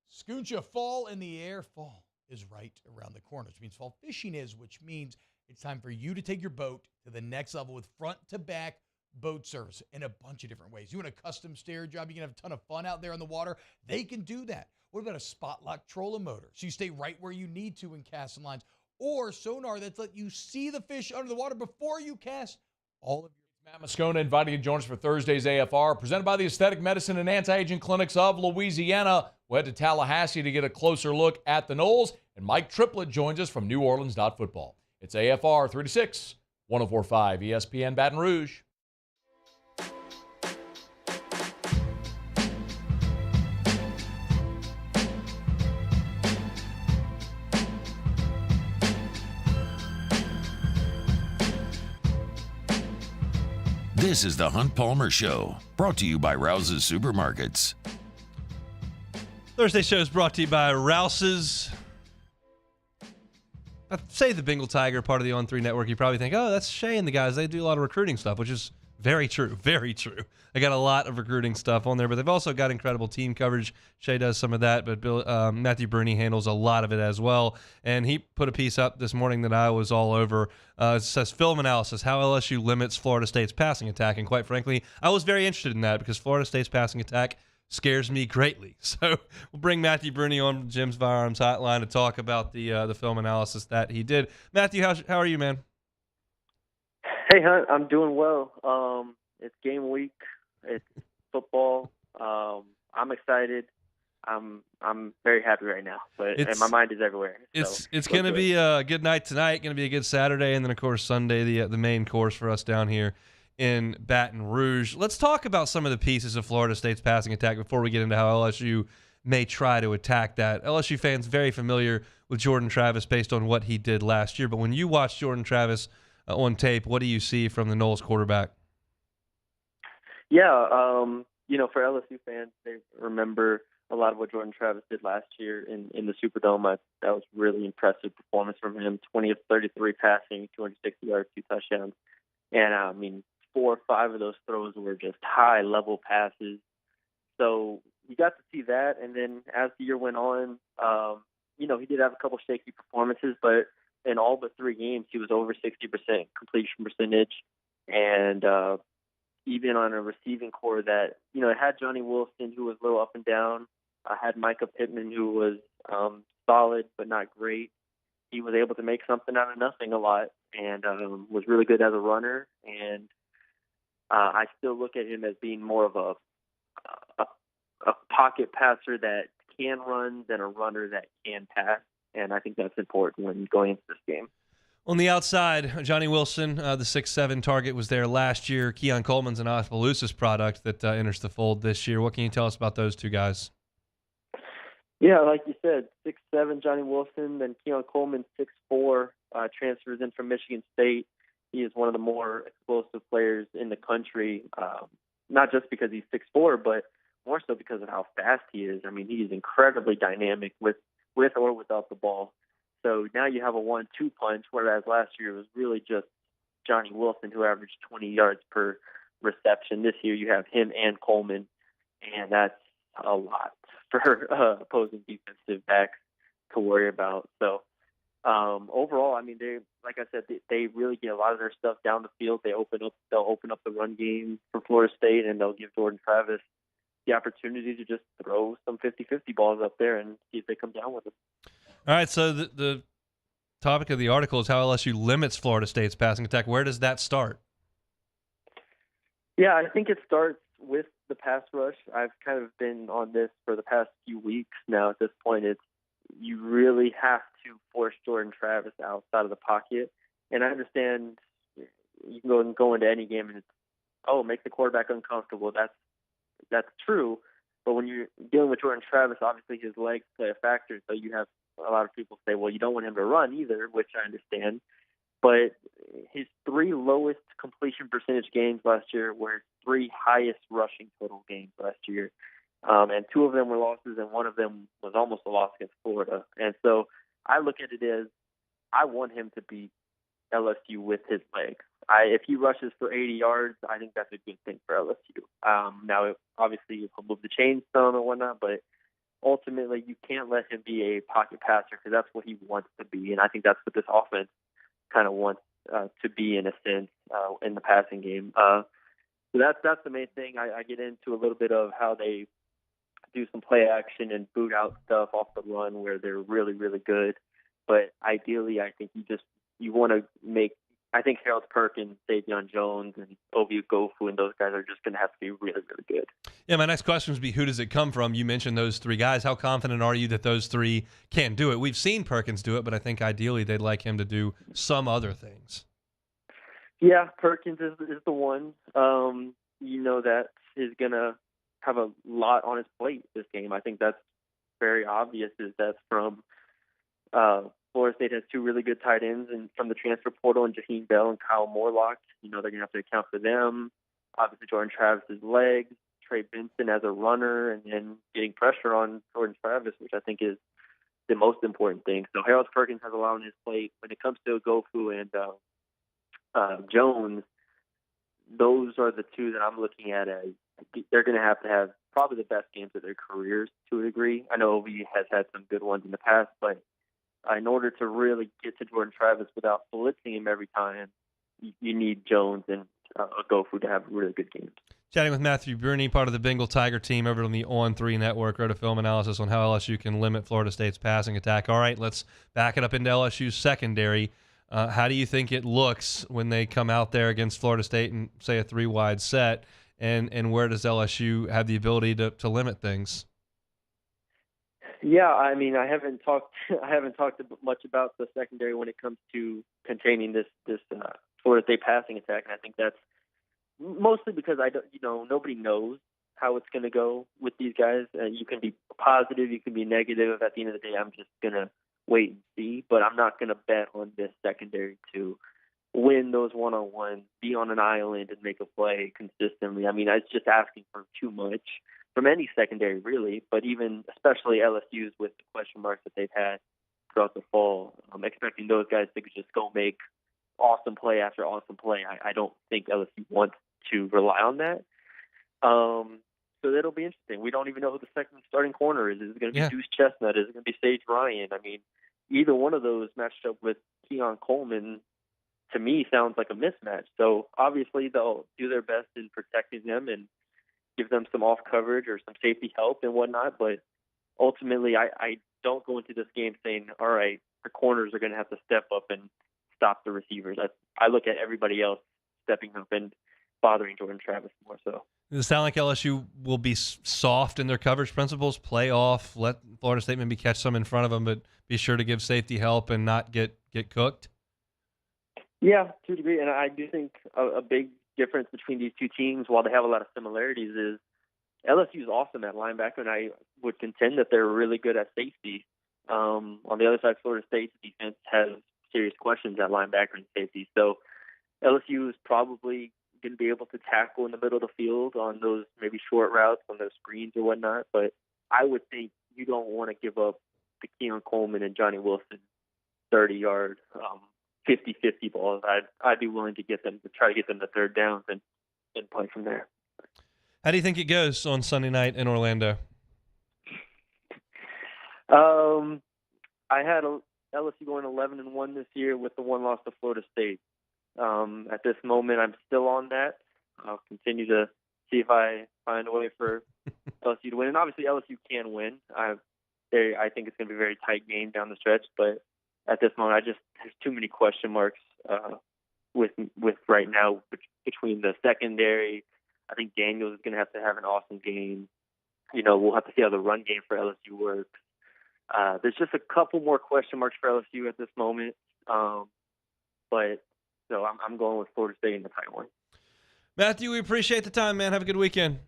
Scooncha, fall in the air. Fall is right around the corner, which means fall fishing is, which means it's time for you to take your boat to the next level with front-to-back boat service in a bunch of different ways. You want a custom stair job, you can have a ton of fun out there on the water. They can do that. What about a spot lock trolling motor? So you stay right where you need to in casting lines. Or sonar that's let you see the fish under the water before you cast. All of your Matt Moscona inviting you to join us for Thursday's AFR, presented by the Aesthetic Medicine and Anti-Aging Clinics of Louisiana. We'll head to Tallahassee to get a closer look at the Noles. And Mike Triplett joins us from New Orleans Football. It's AFR 3 to 6, 104.5 ESPN Baton Rouge. This is the Hunt Palmer Show, brought to you by Rouse's Supermarkets. Thursday show is brought to you by Rouse's. I'd say the Bengal Tiger, part of the On3 network. You probably think, oh, that's Shay and the guys. They do a lot of recruiting stuff, which is very true. Very true. They got a lot of recruiting stuff on there, but they've also got incredible team coverage. Shay does some of that, but Matthew Brune handles a lot of it as well. And he put a piece up this morning that I was all over. It says, film analysis, how LSU limits Florida State's passing attack. And quite frankly, I was very interested in that because Florida State's passing attack scares me greatly. So we'll bring Matthew Brune on Jim's Firearms Hotline to talk about the film analysis that he did. Matthew, how are you, man? Hey, Hunt, I'm doing well. It's game week. It's football. I'm excited. I'm very happy right now, and my mind is everywhere. It's going to be a good night tonight. Going to be a good Saturday, and then of course Sunday, the main course for us down here in Baton Rouge. Let's talk about some of the pieces of Florida State's passing attack before we get into how LSU may try to attack that. LSU fans very familiar with Jordan Travis based on what he did last year, but when you watch Jordan Travis on tape, what do you see from the Noles quarterback? Yeah, for LSU fans, they remember a lot of what Jordan Travis did last year in the Superdome. That was really impressive performance from him. 20 of 33 passing, 260 yards, 2 touchdowns. And, 4 or 5 of those throws were just high-level passes. So you got to see that. And then as the year went on, he did have a couple shaky performances, but in all but 3 games, he was over 60% completion percentage. And even on a receiving core that, it had Johnny Wilson, who was a little up and down. I had Micah Pittman, who was solid but not great. He was able to make something out of nothing a lot and was really good as a runner. And I still look at him as being more of a pocket passer that can run than a runner that can pass. And I think that's important when going into this game. On the outside, Johnny Wilson, the 6'7" target, was there last year. Keon Coleman's an Opelousas product that enters the fold this year. What can you tell us about those two guys? Yeah, like you said, 6'7", Johnny Wilson, then Keon Coleman, 6'4", transfers in from Michigan State. He is one of the more explosive players in the country, not just because he's 6'4", but more so because of how fast he is. I mean, he is incredibly dynamic with or without the ball. So now you have a 1-2 punch, whereas last year it was really just Johnny Wilson, who averaged 20 yards per reception. This year you have him and Coleman, and that's a lot for opposing defensive backs to worry about. So overall, I mean, like I said, they really get a lot of their stuff down the field. They'll open up the run game for Florida State, and they'll give Jordan Travis the opportunity to just throw some 50-50 balls up there and see if they come down with them. All right, so the topic of the article is how LSU limits Florida State's passing attack. Where does that start? Yeah, I think it starts with the pass rush. I've kind of been on this for the past few weeks now. At this point, you really have to force Jordan Travis outside of the pocket. And I understand you can go into any game and make the quarterback uncomfortable. That's true. But when you're dealing with Jordan Travis, obviously his legs play a factor. So you have a lot of people say, well, you don't want him to run either, which I understand. But his 3 lowest completion percentage games last year were his 3 highest rushing total games last year. And 2 of them were losses, and 1 of them was almost a loss against Florida. And so I look at it as I want him to beat LSU with his legs. If he rushes for 80 yards, I think that's a good thing for LSU. Now, obviously, he'll move the chains some and whatnot, but ultimately you can't let him be a pocket passer because that's what he wants to be. And I think that's what this offense kind of wants to be in a sense in the passing game. So that's the main thing. I get into a little bit of how they do some play action and boot out stuff off the run where they're really, really good. But ideally, I think you want to make. I think Harold Perkins, Davion Jones, and Ovie Gofu and those guys are just going to have to be really, really good. Yeah, my next question would be, who does it come from? You mentioned those 3 guys. How confident are you that those 3 can do it? We've seen Perkins do it, but I think ideally they'd like him to do some other things. Yeah, Perkins is the one. That is going to have a lot on his plate this game. I think that's very obvious. That's from Florida State has 2 really good tight ends, and from the transfer portal, and Jaheim Bell and Kyle Morlock. They're going to have to account for them. Obviously, Jordan Travis's legs, Trey Benson as a runner, and then getting pressure on Jordan Travis, which I think is the most important thing. So Harold Perkins has a lot on his plate. When it comes to Gofu and Jones, those are the 2 that I'm looking at as they're going to have probably the best games of their careers to a degree. I know Ovie has had some good ones in the past, but in order to really get to Jordan Travis without blitzing him every time, you need Jones and Gofu to have really good games. Chatting with Matthew Brune, part of the Bengal Tiger team over on the On3 Network, wrote a film analysis on how LSU can limit Florida State's passing attack. All right, let's back it up into LSU's secondary. How do you think it looks when they come out there against Florida State and, say, a 3-wide set? And where does LSU have the ability to limit things? Yeah, I mean, I haven't talked much about the secondary when it comes to containing this Florida State passing attack, and I think that's mostly because nobody knows how it's going to go with these guys. You can be positive, you can be negative. At the end of the day, I'm just going to wait and see, but I'm not going to bet on this secondary to win those one-on-ones, be on an island and make a play consistently. I mean, it's just asking for too much from any secondary, really, but even especially LSU's with the question marks that they've had throughout the fall. I'm expecting those guys to just go make awesome play after awesome play. I don't think LSU wants to rely on that. So that'll be interesting. We don't even know who the second starting corner is. Is it going to be Deuce Chestnut? Is it going to be Sage Ryan? I mean, either one of those matched up with Keon Coleman, to me, sounds like a mismatch. So obviously they'll do their best in protecting them and give them some off coverage or some safety help and whatnot. But ultimately, I don't go into this game saying, all right, the corners are going to have to step up and stop the receivers. I look at everybody else stepping up and bothering Jordan Travis more so. Does it sound like LSU will be soft in their coverage principles, play off, let Florida State maybe catch some in front of them, but be sure to give safety help and not get cooked? Yeah, to a degree. And I do think a big difference between these 2 teams, while they have a lot of similarities, is LSU is awesome at linebacker, and I would contend that they're really good at safety. On the other side, Florida State's defense has serious questions at linebacker and safety. So LSU is probably going to be able to tackle in the middle of the field on those maybe short routes, on those screens or whatnot. But I would think you don't want to give up the Keon Coleman and Johnny Wilson 30-yard, 50-50 balls, I'd be willing to try to get them to third downs and play from there. How do you think it goes on Sunday night in Orlando? I had LSU going 11-1 this year with the one loss to Florida State. At this moment, I'm still on that. I'll continue to see if I find a way for LSU to win. And obviously, LSU can win. I think it's going to be a very tight game down the stretch. But at this moment, there's too many question marks with right now between the secondary. I think Daniels is going to have an awesome game. We'll have to see how the run game for LSU works. There's just a couple more question marks for LSU at this moment. But so I'm going with Florida State in the tight one. Matthew, we appreciate the time, man. Have a good weekend.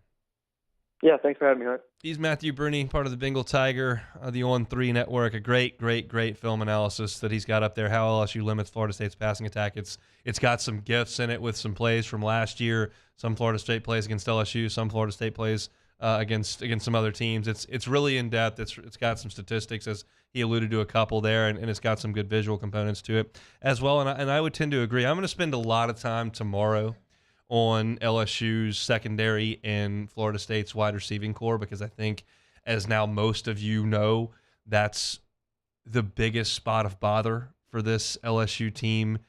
Yeah, thanks for having me, Hart. He's Matthew Brune, part of the Bengal Tiger, the On3 network. A great film analysis that he's got up there, how LSU limits Florida State's passing attack. It's got some gifts in it with some plays from last year. Some Florida State plays against LSU, some Florida State plays against some other teams. It's really in depth. It's got some statistics, as he alluded to a couple there, and it's got some good visual components to it as well. And I would tend to agree. I'm going to spend a lot of time tomorrow on LSU's secondary and Florida State's wide receiving core, because I think, as now most of you know, that's the biggest spot of bother for this LSU team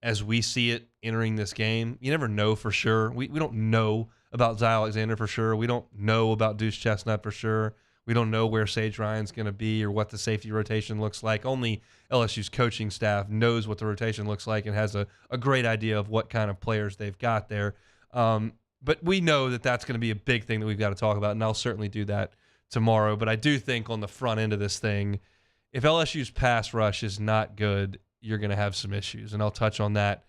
as we see it entering this game. You never know for sure. We don't know about Zy Alexander for sure. We don't know about Deuce Chestnut for sure. We don't know where Sage Ryan's going to be or what the safety rotation looks like. Only LSU's coaching staff knows what the rotation looks like and has a great idea of what kind of players they've got there. But we know that that's going to be a big thing that we've got to talk about, and I'll certainly do that tomorrow. But I do think on the front end of this thing, if LSU's pass rush is not good, you're going to have some issues. And I'll touch on that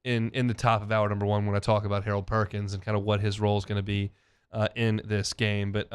in the top of hour number one when I talk about Harold Perkins and kind of what his role is going to be in this game. But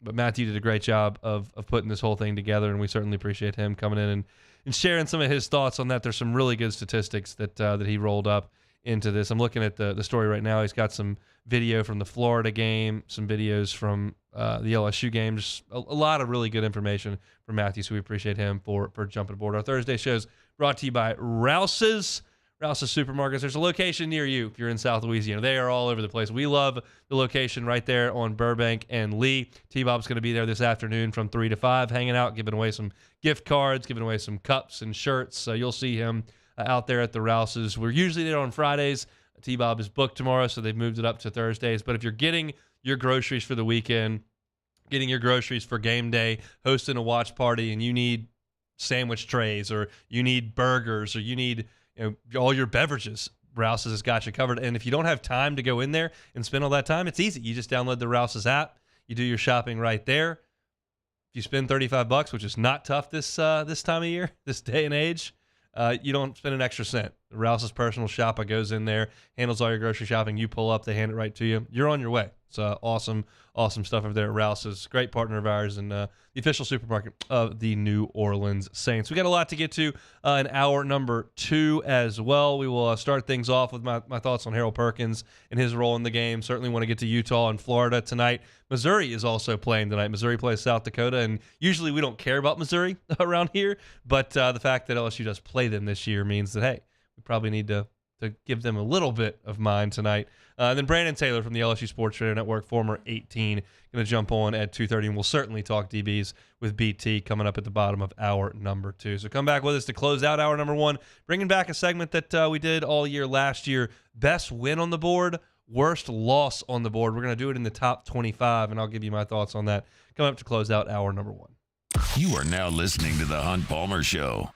Matthew did a great job of putting this whole thing together, and we certainly appreciate him coming in and sharing some of his thoughts on that. There's some really good statistics that he rolled up into this. I'm looking at the story right now. He's got some video from the Florida game, some videos from the LSU game, just a lot of really good information from Matthew, so we appreciate him for jumping aboard. Our Thursday show's brought to you by Rouse's Supermarkets. There's a location near you if you're in South Louisiana. They are all over the place. We love the location right there on Burbank and Lee. T-Bob's going to be there this afternoon from 3 to 5, hanging out, giving away some gift cards, giving away some cups and shirts. So you'll see him out there at the Rouse's. We're usually there on Fridays. T-Bob is booked tomorrow, so they've moved it up to Thursdays. But if you're getting your groceries for the weekend, getting your groceries for game day, hosting a watch party, and you need sandwich trays, or you need burgers, or you need all your beverages, Rouse's has got you covered. And if you don't have time to go in there and spend all that time, it's easy. You just download the Rouse's app. You do your shopping right there. If you spend $35, which is not tough this time of year, this day and age, you don't spend an extra cent. The Rouse's personal shopper goes in there, handles all your grocery shopping. You pull up, they hand it right to you. You're on your way. It's awesome stuff over there at Rouse's. Great partner of ours and the official supermarket of the New Orleans Saints. We got a lot to get to in hour number 2 as well. We will start things off with my thoughts on Harold Perkins and his role in the game. Certainly want to get to Utah and Florida tonight. Missouri is also playing tonight. Missouri plays South Dakota, and usually we don't care about Missouri around here, but the fact that LSU does play them this year means that, hey, we probably need to give them a little bit of mine tonight. And then Brandon Taylor from the LSU Sports Radio Network, former 18, going to jump on at 2:30, and we'll certainly talk DBs with BT coming up at the bottom of hour number 2. So come back with us to close out hour number 1, bringing back a segment that we did all year last year, best win on the board, worst loss on the board. We're going to do it in the top 25, and I'll give you my thoughts on that coming up to close out hour number 1. You are now listening to The Hunt Palmer Show.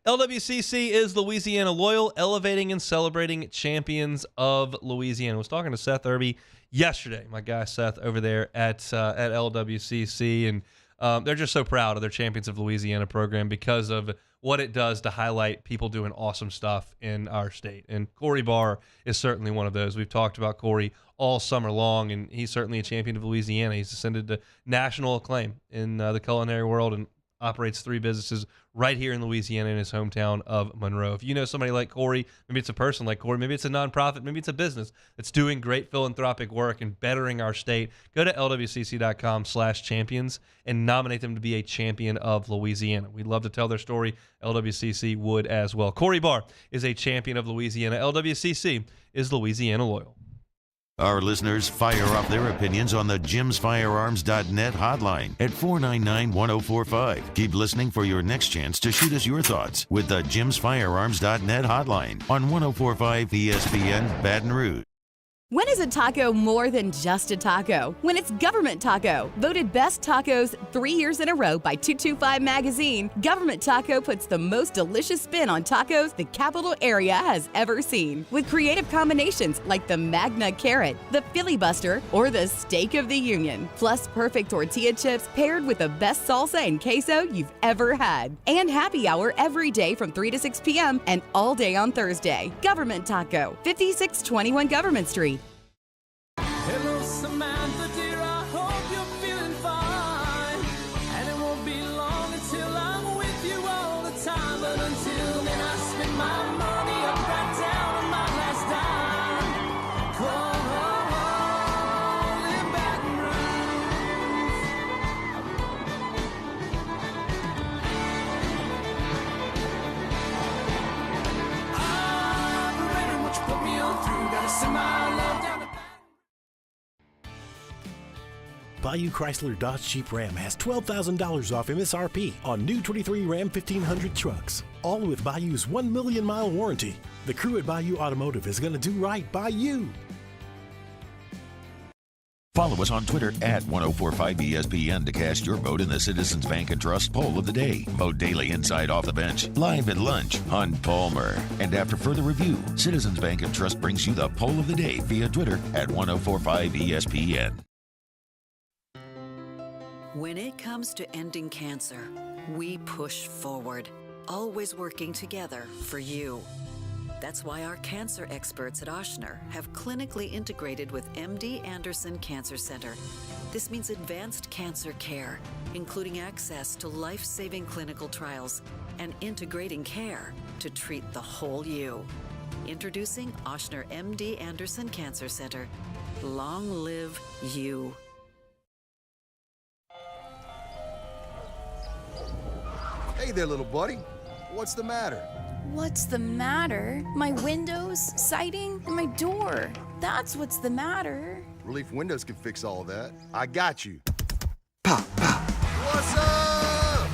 LWCC is Louisiana Loyal, elevating and celebrating champions of Louisiana. I was talking to Seth Irby yesterday, my guy Seth over there at LWCC, and they're just so proud of their Champions of Louisiana program because of what it does to highlight people doing awesome stuff in our state. And Corey Barr is certainly one of those. We've talked about Corey all summer long, and he's certainly a champion of Louisiana. He's ascended to national acclaim in the culinary world, and operates 3 businesses right here in Louisiana in his hometown of Monroe. If you know somebody like Corey, maybe it's a person like Corey, maybe it's a nonprofit, maybe it's a business that's doing great philanthropic work and bettering our state, go to lwcc.com/champions and nominate them to be a champion of Louisiana. We'd love to tell their story. LWCC would as well. Corey Barr is a champion of Louisiana. LWCC is Louisiana loyal. Our listeners fire up their opinions on the jimsfirearms.net hotline at 499-1045. Keep listening for your next chance to shoot us your thoughts with the jimsfirearms.net hotline on 1045 ESPN Baton Rouge. When is a taco more than just a taco? When it's Government Taco, voted best tacos 3 years in a row by 225 Magazine, Government Taco puts the most delicious spin on tacos the capital area has ever seen. With creative combinations like the Magna Carrot, the Filibuster, or the Steak of the Union. Plus perfect tortilla chips paired with the best salsa and queso you've ever had. And happy hour every day from 3 to 6 p.m. and all day on Thursday. Government Taco, 5621 Government Street. Hello, Samantha, dear, I hope you're feeling fine. And it won't be long until I'm with you all the time. But until then, I spend my money up right down on my last dime. Call in Baton Rouge. I'm ready, what you put me on through. Gotta send my love down to Bayou Chrysler Dodge Jeep Ram has $12,000 off MSRP on new 23 Ram 1500 trucks, all with Bayou's 1 million mile warranty. The crew at Bayou Automotive is going to do right by you. Follow us on Twitter at 1045ESPN to cast your vote in the Citizens Bank and Trust Poll of the Day. Vote daily inside Off the Bench, live at lunch, Hunt Palmer. And after further review, Citizens Bank and Trust brings you the Poll of the Day via Twitter at 1045ESPN. When it comes to ending cancer, we push forward, always working together for you. That's why our cancer experts at Ochsner have clinically integrated with MD Anderson Cancer Center. This means advanced cancer care, including access to life-saving clinical trials and integrating care to treat the whole you. Introducing Ochsner MD Anderson Cancer Center. Long live you. Hey there, little buddy. What's the matter? What's the matter? My windows, siding, and my door. That's what's the matter. Relief Windows can fix all of that. I got you. Pop, pop. What's up?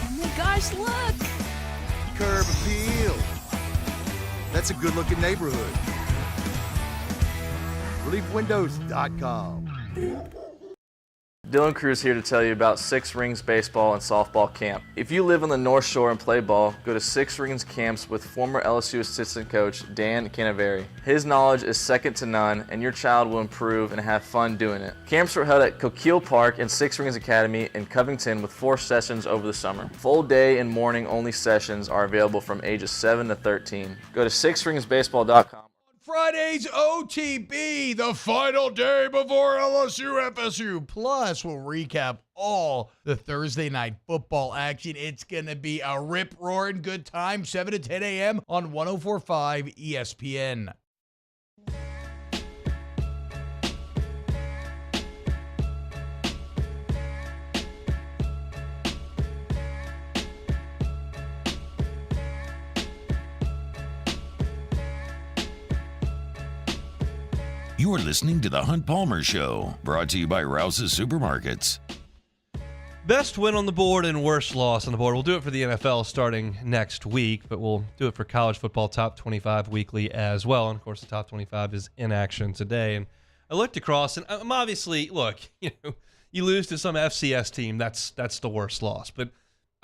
Oh my gosh, look! Curb appeal. That's a good-looking neighborhood. ReliefWindows.com. Dylan Cruz here to tell you about Six Rings Baseball and Softball Camp. If you live on the North Shore and play ball, go to Six Rings Camps with former LSU assistant coach Dan Canaveri. His knowledge is second to none, and your child will improve and have fun doing it. Camps were held at Coquille Park and Six Rings Academy in Covington with 4 sessions over the summer. Full day and morning only sessions are available from ages 7 to 13. Go to sixringsbaseball.com. Friday's OTB, the final day before LSU FSU. Plus, we'll recap all the Thursday night football action. It's going to be a rip-roaring good time, 7 to 10 a.m. on 104.5 ESPN. You're listening to The Hunt Palmer Show, brought to you by Rouse's Supermarkets. Best win on the board and worst loss on the board. We'll do it for the NFL starting next week, but we'll do it for college football top 25 weekly as well. And, of course, the top 25 is in action today. And I looked across, and I'm obviously, look, you lose to some FCS team, that's the worst loss. But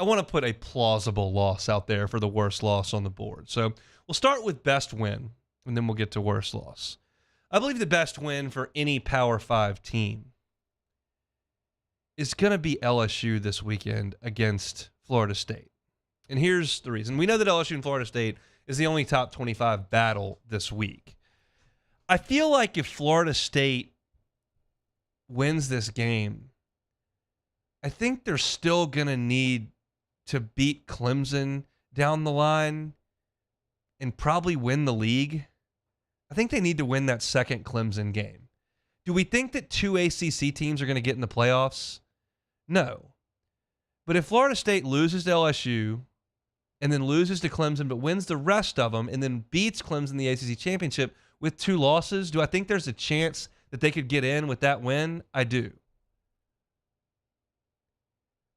I want to put a plausible loss out there for the worst loss on the board. So we'll start with best win, and then we'll get to worst loss. I believe the best win for any Power 5 team is going to be LSU this weekend against Florida State. And here's the reason. We know that LSU and Florida State is the only top 25 battle this week. I feel like if Florida State wins this game, I think they're still going to need to beat Clemson down the line and probably win the league. I think they need to win that second Clemson game. Do we think that 2 ACC teams are going to get in the playoffs? No. But if Florida State loses to LSU and then loses to Clemson but wins the rest of them and then beats Clemson in the ACC championship with 2 losses, do I think there's a chance that they could get in with that win? I do.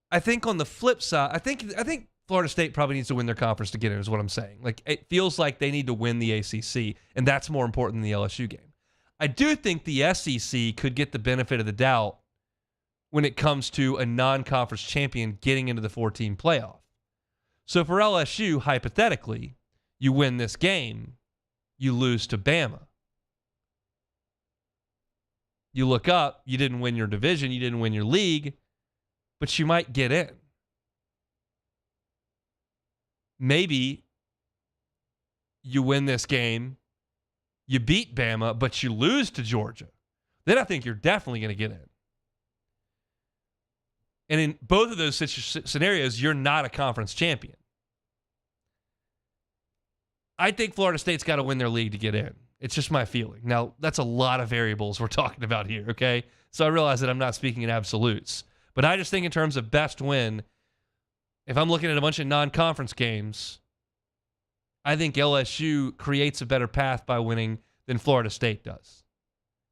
I think on the flip side, I think Florida State probably needs to win their conference to get in, is what I'm saying. Like, it feels like they need to win the ACC, and that's more important than the LSU game. I do think the SEC could get the benefit of the doubt when it comes to a non-conference champion getting into the 4-team playoff. So for LSU, hypothetically, you win this game, you lose to Bama. You look up, you didn't win your division, you didn't win your league, but you might get in. Maybe you win this game, you beat Bama, but you lose to Georgia. Then I think you're definitely going to get in. And in both of those scenarios, you're not a conference champion. I think Florida State's got to win their league to get in. It's just my feeling. Now, that's a lot of variables we're talking about here, okay? So I realize that I'm not speaking in absolutes. But I just think in terms of best win, if I'm looking at a bunch of non-conference games, I think LSU creates a better path by winning than Florida State does.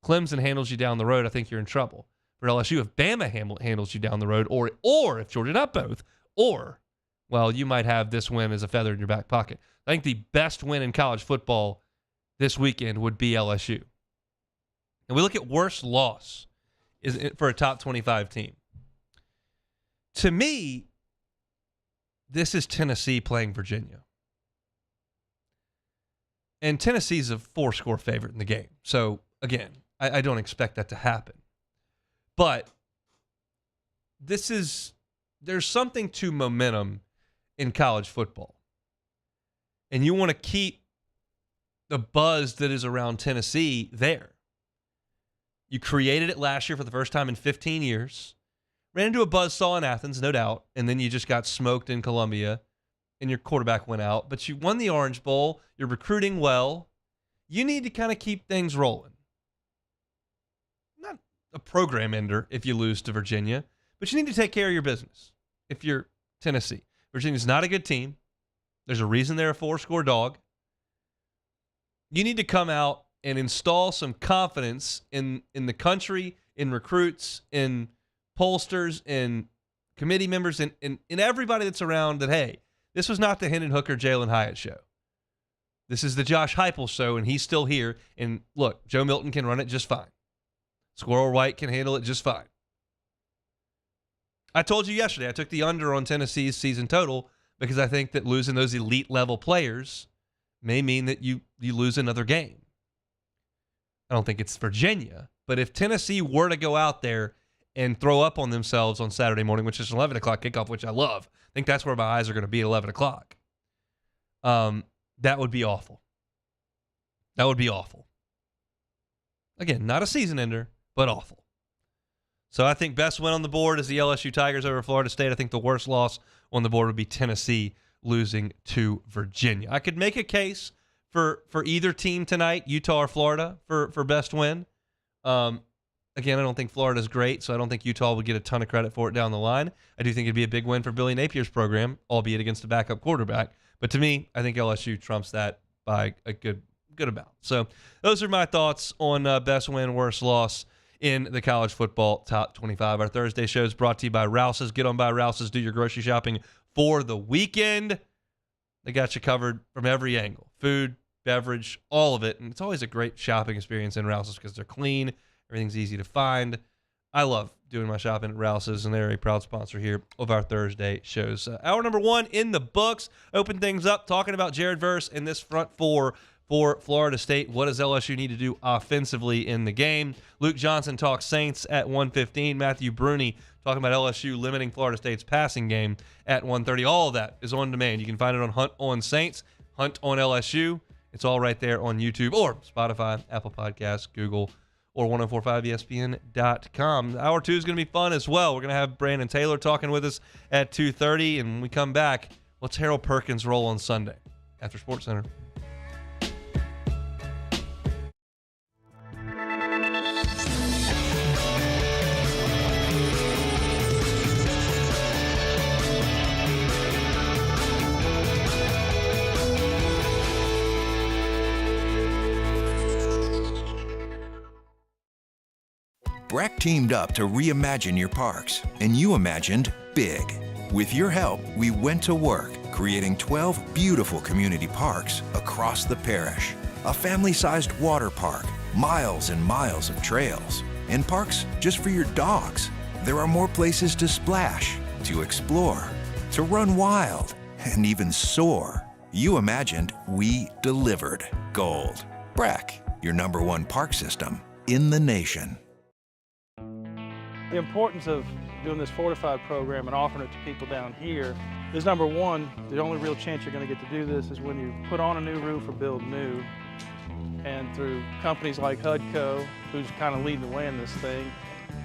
Clemson handles you down the road, I think you're in trouble. For LSU, if Bama handles you down the road, or if Georgia, not both, or, well, you might have this win as a feather in your back pocket. I think the best win in college football this weekend would be LSU. And we look at worst loss for a top 25 team. To me, this is Tennessee playing Virginia. And Tennessee's a 4-score favorite in the game. So, again, I don't expect that to happen. But there's something to momentum in college football. And you want to keep the buzz that is around Tennessee there. You created it last year for the first time in 15 years. Ran into a buzzsaw in Athens, no doubt, and then you just got smoked in Columbia, and your quarterback went out. But you won the Orange Bowl. You're recruiting well. You need to kind of keep things rolling. Not a program ender if you lose to Virginia, but you need to take care of your business if you're Tennessee. Virginia's not a good team. There's a reason they're a 4-score dog. You need to come out and install some confidence in the country, in recruits, in pollsters, in committee members, in everybody that's around that, hey, this was not the Hendon Hooker, Jalen Hyatt show. This is the Josh Heupel show, and he's still here. And look, Joe Milton can run it just fine. Squirrel White can handle it just fine. I told you yesterday, I took the under on Tennessee's season total because I think that losing those elite level players may mean that you lose another game. I don't think it's Virginia, but if Tennessee were to go out there and throw up on themselves on Saturday morning, which is an 11 o'clock kickoff, which I love, I think that's where my eyes are going to be at 11 o'clock. That would be awful. That would be awful. Again, not a season ender, but awful. So I think best win on the board is the LSU Tigers over Florida State. I think the worst loss on the board would be Tennessee losing to Virginia. I could make a case for either team tonight, Utah or Florida, for best win. Again, I don't think Florida's great, so I don't think Utah would get a ton of credit for it down the line. I do think it'd be a big win for Billy Napier's program, albeit against a backup quarterback. But to me, I think LSU trumps that by a good amount. So those are my thoughts on best win, worst loss in the college football top 25. Our Thursday show is brought to you by Rouse's. Get on by Rouse's. Do your grocery shopping for the weekend. They got you covered from every angle. Food, beverage, all of it. And it's always a great shopping experience in Rouse's because they're clean. Everything's easy to find. I love doing my shopping at Rouse's, and they're a proud sponsor here of our Thursday shows. Hour number 1 in the books. Open things up, talking about Jared Verse and this front four for Florida State. What does LSU need to do offensively in the game? Luke Johnson talks Saints at 1:15. Matthew Brune talking about LSU limiting Florida State's passing game at 1:30. All of that is on demand. You can find it on Hunt on Saints, Hunt on LSU. It's all right there on YouTube or Spotify, Apple Podcasts, Google, or 1045ESPN.com. Hour 2 is going to be fun as well. We're going to have Brandon Taylor talking with us at 2:30, and when we come back, what's Harold Perkins' role on Sunday after SportsCenter? Breck teamed up to reimagine your parks, and you imagined big. With your help, we went to work, creating 12 beautiful community parks across the parish. A family-sized water park, miles and miles of trails, and parks just for your dogs. There are more places to splash, to explore, to run wild, and even soar. You imagined, we delivered. Gold. Breck, your #1 park system in the nation. The importance of doing this fortified program and offering it to people down here is #1, the only real chance you're going to get to do this is when you put on a new roof or build new. And through companies like HUDCO, who's kind of leading the way in this thing,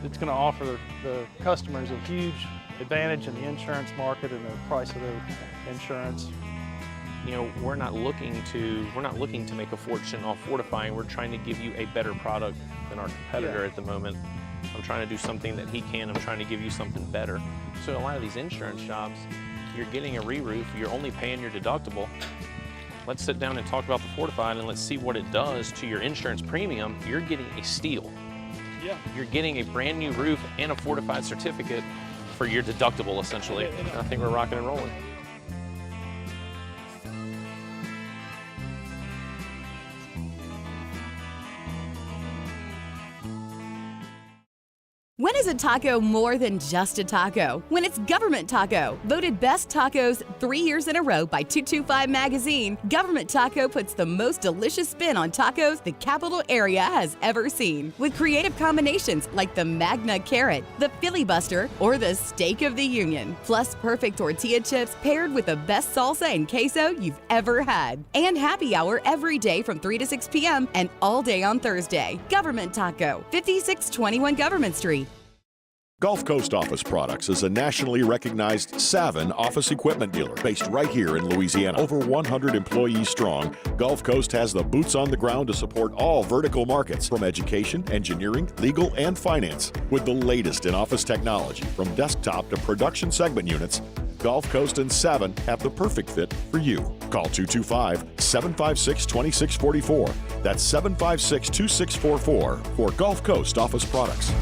it's going to offer the customers a huge advantage in the insurance market and the price of their insurance. You know, we're not looking to make a fortune off fortifying. We're trying to give you a better product than our competitor at the moment. I'm trying to do something that he can. I'm trying to give you something better. So a lot of these insurance shops, you're getting a re-roof, you're only paying your deductible. Let's sit down and talk about the fortified and let's see what it does to your insurance premium. You're getting a steal. Yeah. You're getting a brand new roof and a fortified certificate for your deductible, essentially. I think we're rocking and rolling. When is a taco more than just a taco? When it's Government Taco. Voted best tacos 3 years in a row by 225 Magazine, Government Taco puts the most delicious spin on tacos the capital area has ever seen. With creative combinations like the Magna Carrot, the Filibuster, or the Steak of the Union. Plus perfect tortilla chips paired with the best salsa and queso you've ever had. And happy hour every day from 3 to 6 p.m. and all day on Thursday. Government Taco, 5621 Government Street. Gulf Coast Office Products is a nationally recognized Savin office equipment dealer based right here in Louisiana. Over 100 employees strong, Gulf Coast has the boots on the ground to support all vertical markets from education, engineering, legal, and finance. With the latest in office technology, from desktop to production segment units, Gulf Coast and Savin have the perfect fit for you. Call 225-756-2644. That's 756-2644 for Gulf Coast Office Products.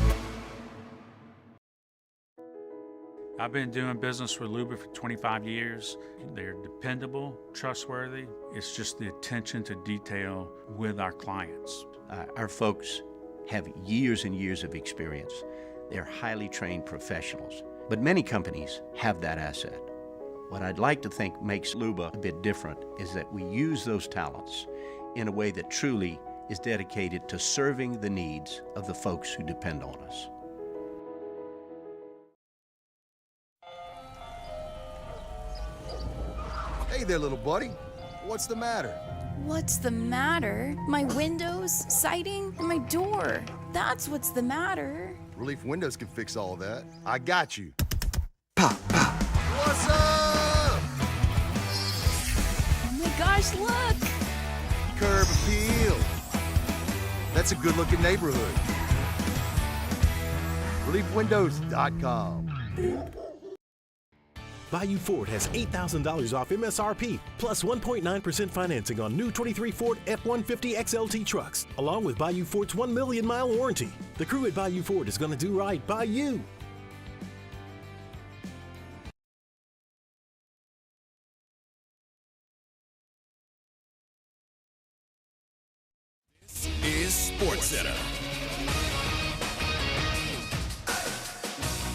I've been doing business with Luba for 25 years. They're dependable, trustworthy. It's just the attention to detail with our clients. Our folks have years and years of experience. They're highly trained professionals, but many companies have that asset. What I'd like to think makes Luba a bit different is that we use those talents in a way that truly is dedicated to serving the needs of the folks who depend on us. Hey there, little buddy. What's the matter? What's the matter? My windows, siding, and my door. That's what's the matter. Relief Windows can fix all of that. I got you. Pop, pop. What's up? Oh my gosh, look! Curb appeal. That's a good-looking neighborhood. ReliefWindows.com. Bayou Ford has $8,000 off MSRP, plus 1.9% financing on new 23 Ford F-150 XLT trucks, along with Bayou Ford's 1 million mile warranty. The crew at Bayou Ford is going to do right by you. This is SportsCenter.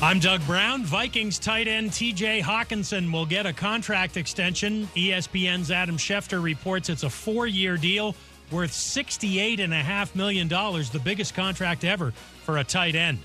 I'm Doug Brown. Vikings tight end T.J. Hawkinson will get a contract extension. ESPN's Adam Schefter reports it's a 4-year deal worth $68.5 million, the biggest contract ever for a tight end.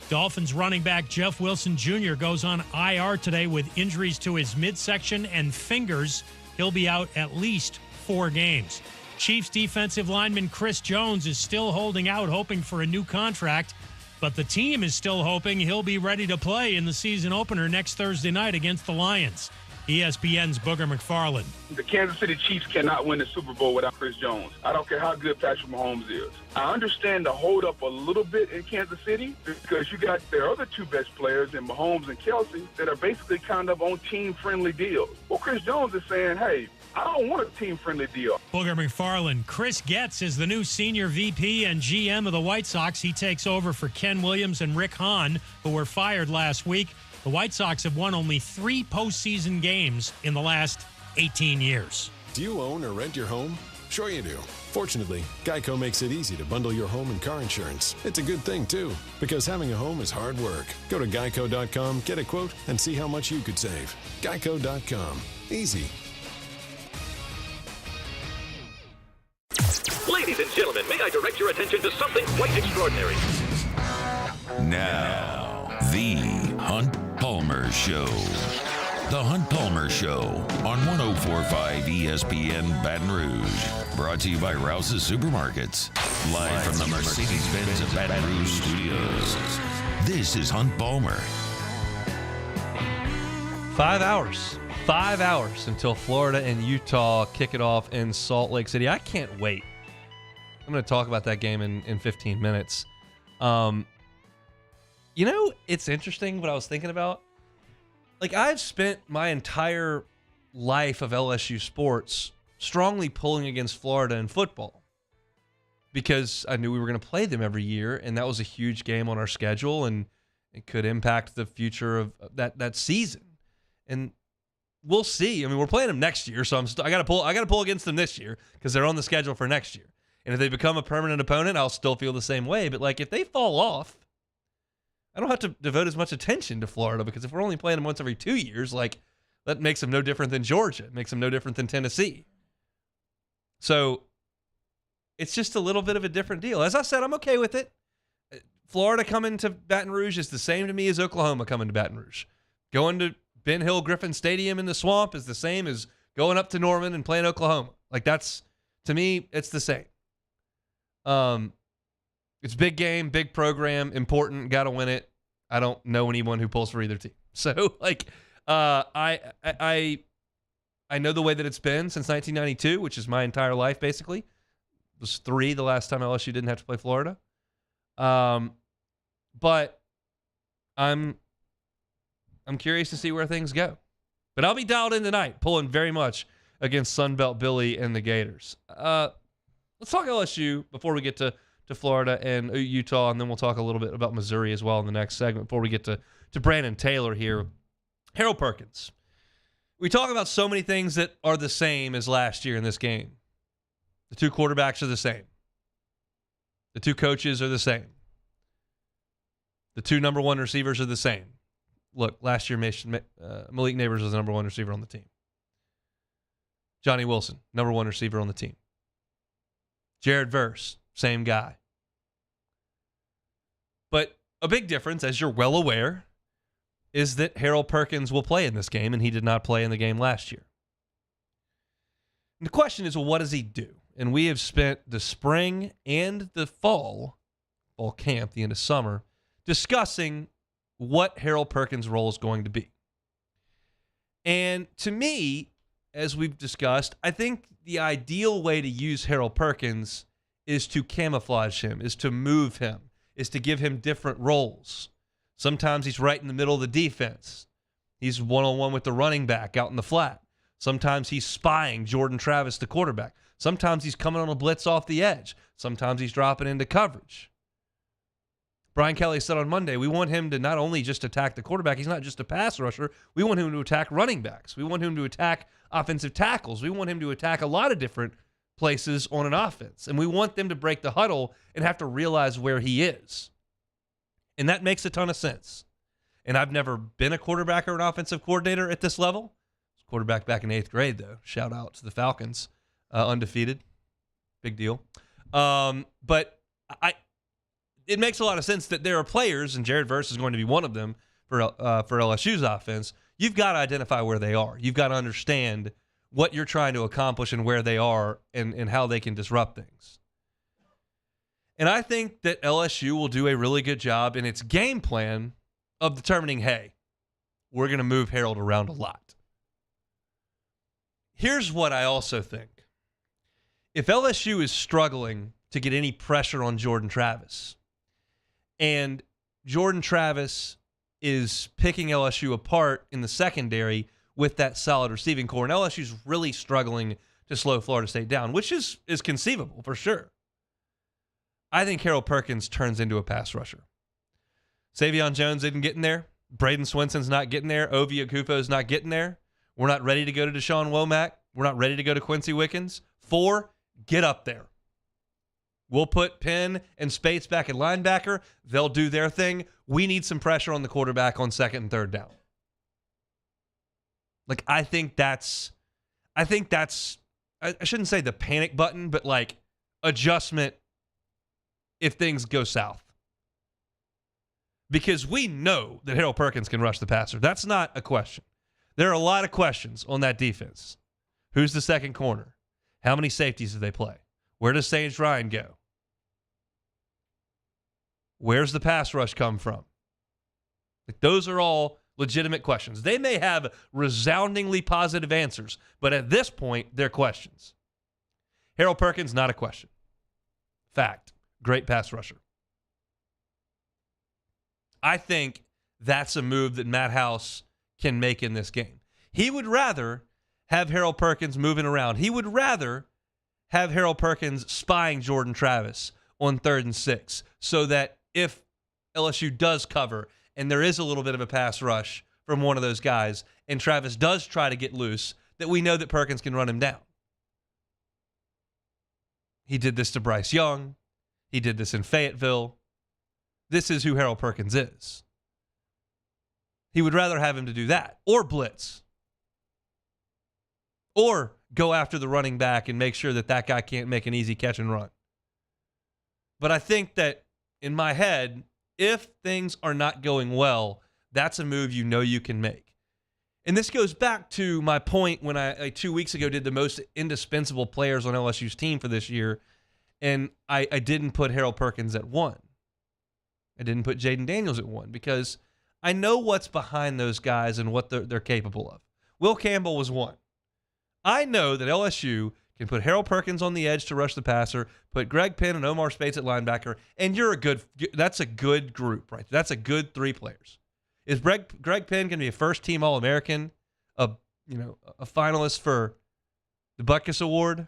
Dolphins running back Jeff Wilson Jr. goes on IR today with injuries to his midsection and fingers. He'll be out at least 4 games. Chiefs defensive lineman Chris Jones is still holding out, hoping for a new contract, but the team is still hoping he'll be ready to play in the season opener next Thursday night against the Lions. ESPN's Booger McFarland. The Kansas City Chiefs cannot win the Super Bowl without Chris Jones. I don't care how good Patrick Mahomes is. I understand the hold up a little bit in Kansas City because you got their other two best players in Mahomes and Kelsey that are basically kind of on team-friendly deals. Well, Chris Jones is saying, hey, I don't want a team-friendly deal. Booger McFarland. Chris Getz is the new senior VP and GM of the White Sox. He takes over for Ken Williams and Rick Hahn, who were fired last week. The White Sox have won only 3 postseason games in the last 18 years. Do you own or rent your home? Sure you do. Fortunately, Geico makes it easy to bundle your home and car insurance. It's a good thing, too, because having a home is hard work. Go to geico.com, get a quote, and see how much you could save. Geico.com. Easy. Ladies and gentlemen, may I direct your attention to something quite extraordinary? Now, the Hunt Palmer Show. The Hunt Palmer Show on 104.5 ESPN Baton Rouge. Brought to you by Rouse's Supermarkets. Live from the Mercedes-Benz of Baton Rouge studios. This is Hunt Palmer. 5 hours. 5 hours until Florida and Utah kick it off in Salt Lake City. I can't wait. I'm going to talk about that game in 15 minutes. You know, it's interesting what I was thinking about. Like, I've spent my entire life of LSU sports strongly pulling against Florida in football because I knew we were going to play them every year, and that was a huge game on our schedule, and it could impact the future of that season. And we'll see. I mean, we're playing them next year, so I got to pull against them this year because they're on the schedule for next year. And if they become a permanent opponent, I'll still feel the same way. But like, if they fall off, I don't have to devote as much attention to Florida because if we're only playing them once every 2 years, like, that makes them no different than Georgia. It makes them no different than Tennessee. So it's just a little bit of a different deal. As I said, I'm okay with it. Florida coming to Baton Rouge is the same to me as Oklahoma coming to Baton Rouge. Going to Ben Hill Griffin Stadium in the swamp is the same as going up to Norman and playing Oklahoma. Like, that's, to me, it's the same. It's big game, big program, important, got to win it. I don't know anyone who pulls for either team. So, like, I know the way that it's been since 1992, which is my entire life, basically. It was 3 the last time LSU didn't have to play Florida. But I'm curious to see where things go. But I'll be dialed in tonight, pulling very much against Sunbelt Billy and the Gators. Let's talk LSU before we get to Florida and Utah, and then we'll talk a little bit about Missouri as well in the next segment before we get to Brandon Taylor here. Harold Perkins. We talk about so many things that are the same as last year in this game. The 2 quarterbacks are the same. The 2 coaches are the same. The 2 number 1 receivers are the same. Look, last year Malik Neighbors was the number 1 receiver on the team. Johnny Wilson, number 1 receiver on the team. Jared Verse, same guy. But a big difference, as you're well aware, is that Harold Perkins will play in this game, and he did not play in the game last year. And the question is, well, what does he do? And we have spent the spring and the fall camp, the end of summer, discussing what Harold Perkins' role is going to be. And to me, as we've discussed, I think the ideal way to use Harold Perkins is to camouflage him, is to move him, is to give him different roles. Sometimes he's right in the middle of the defense. He's one-on-one with the running back out in the flat. Sometimes he's spying Jordan Travis, the quarterback. Sometimes he's coming on a blitz off the edge. Sometimes he's dropping into coverage. Brian Kelly said on Monday, we want him to not only just attack the quarterback, he's not just a pass rusher, we want him to attack running backs. We want him to attack offensive tackles. We want him to attack a lot of different places on an offense. And we want them to break the huddle and have to realize where he is. And that makes a ton of sense. And I've never been a quarterback or an offensive coordinator at this level. I was quarterback back in 8th grade, though. Shout out to the Falcons. Undefeated. Big deal. But it makes a lot of sense that there are players, and Jared Verse is going to be one of them for LSU's offense. You've got to identify where they are. You've got to understand what you're trying to accomplish and where they are and how they can disrupt things. And I think that LSU will do a really good job in its game plan of determining, hey, we're going to move Harold around a lot. Here's what I also think. If LSU is struggling to get any pressure on Jordan Travis, and Jordan Travis is picking LSU apart in the secondary with that solid receiving core, and LSU's really struggling to slow Florida State down, which is conceivable for sure. I think Harold Perkins turns into a pass rusher. Savion Jones isn't getting there. Braden Swenson's not getting there. Ovi Akufo's not getting there. We're not ready to go to Deshaun Womack. We're not ready to go to Quincy Wickens. 4, get up there. We'll put Penn and Spates back at linebacker. They'll do their thing. We need some pressure on the quarterback on 2nd and 3rd down. Like, I think that's, I shouldn't say the panic button, but like adjustment if things go south. Because we know that Harold Perkins can rush the passer. That's not a question. There are a lot of questions on that defense. Who's the second corner? How many safeties do they play? Where does Sage Ryan go? Where's the pass rush come from? Like, those are all legitimate questions. They may have resoundingly positive answers, but at this point, they're questions. Harold Perkins, not a question. Fact. Great pass rusher. I think that's a move that Matt House can make in this game. He would rather have Harold Perkins moving around. He would rather have Harold Perkins spying Jordan Travis on 3rd and 6 so that if LSU does cover and there is a little bit of a pass rush from one of those guys and Travis does try to get loose, that we know that Perkins can run him down. He did this to Bryce Young. He did this in Fayetteville. This is who Harold Perkins is. He would rather have him to do that or blitz or go after the running back and make sure that that guy can't make an easy catch and run. But I think that in my head, if things are not going well, that's a move you know you can make. And this goes back to my point when I 2 weeks ago did the most indispensable players on LSU's team for this year, and I didn't put Harold Perkins at 1. I didn't put Jaden Daniels at 1 because I know what's behind those guys and what they're capable of. Will Campbell was 1. I know that LSU can put Harold Perkins on the edge to rush the passer, put Greg Penn and Omar Spates at linebacker, and that's a good group, right? That's a good 3 players. Is Greg Penn going to be a first-team All-American, a finalist for the Butkus Award?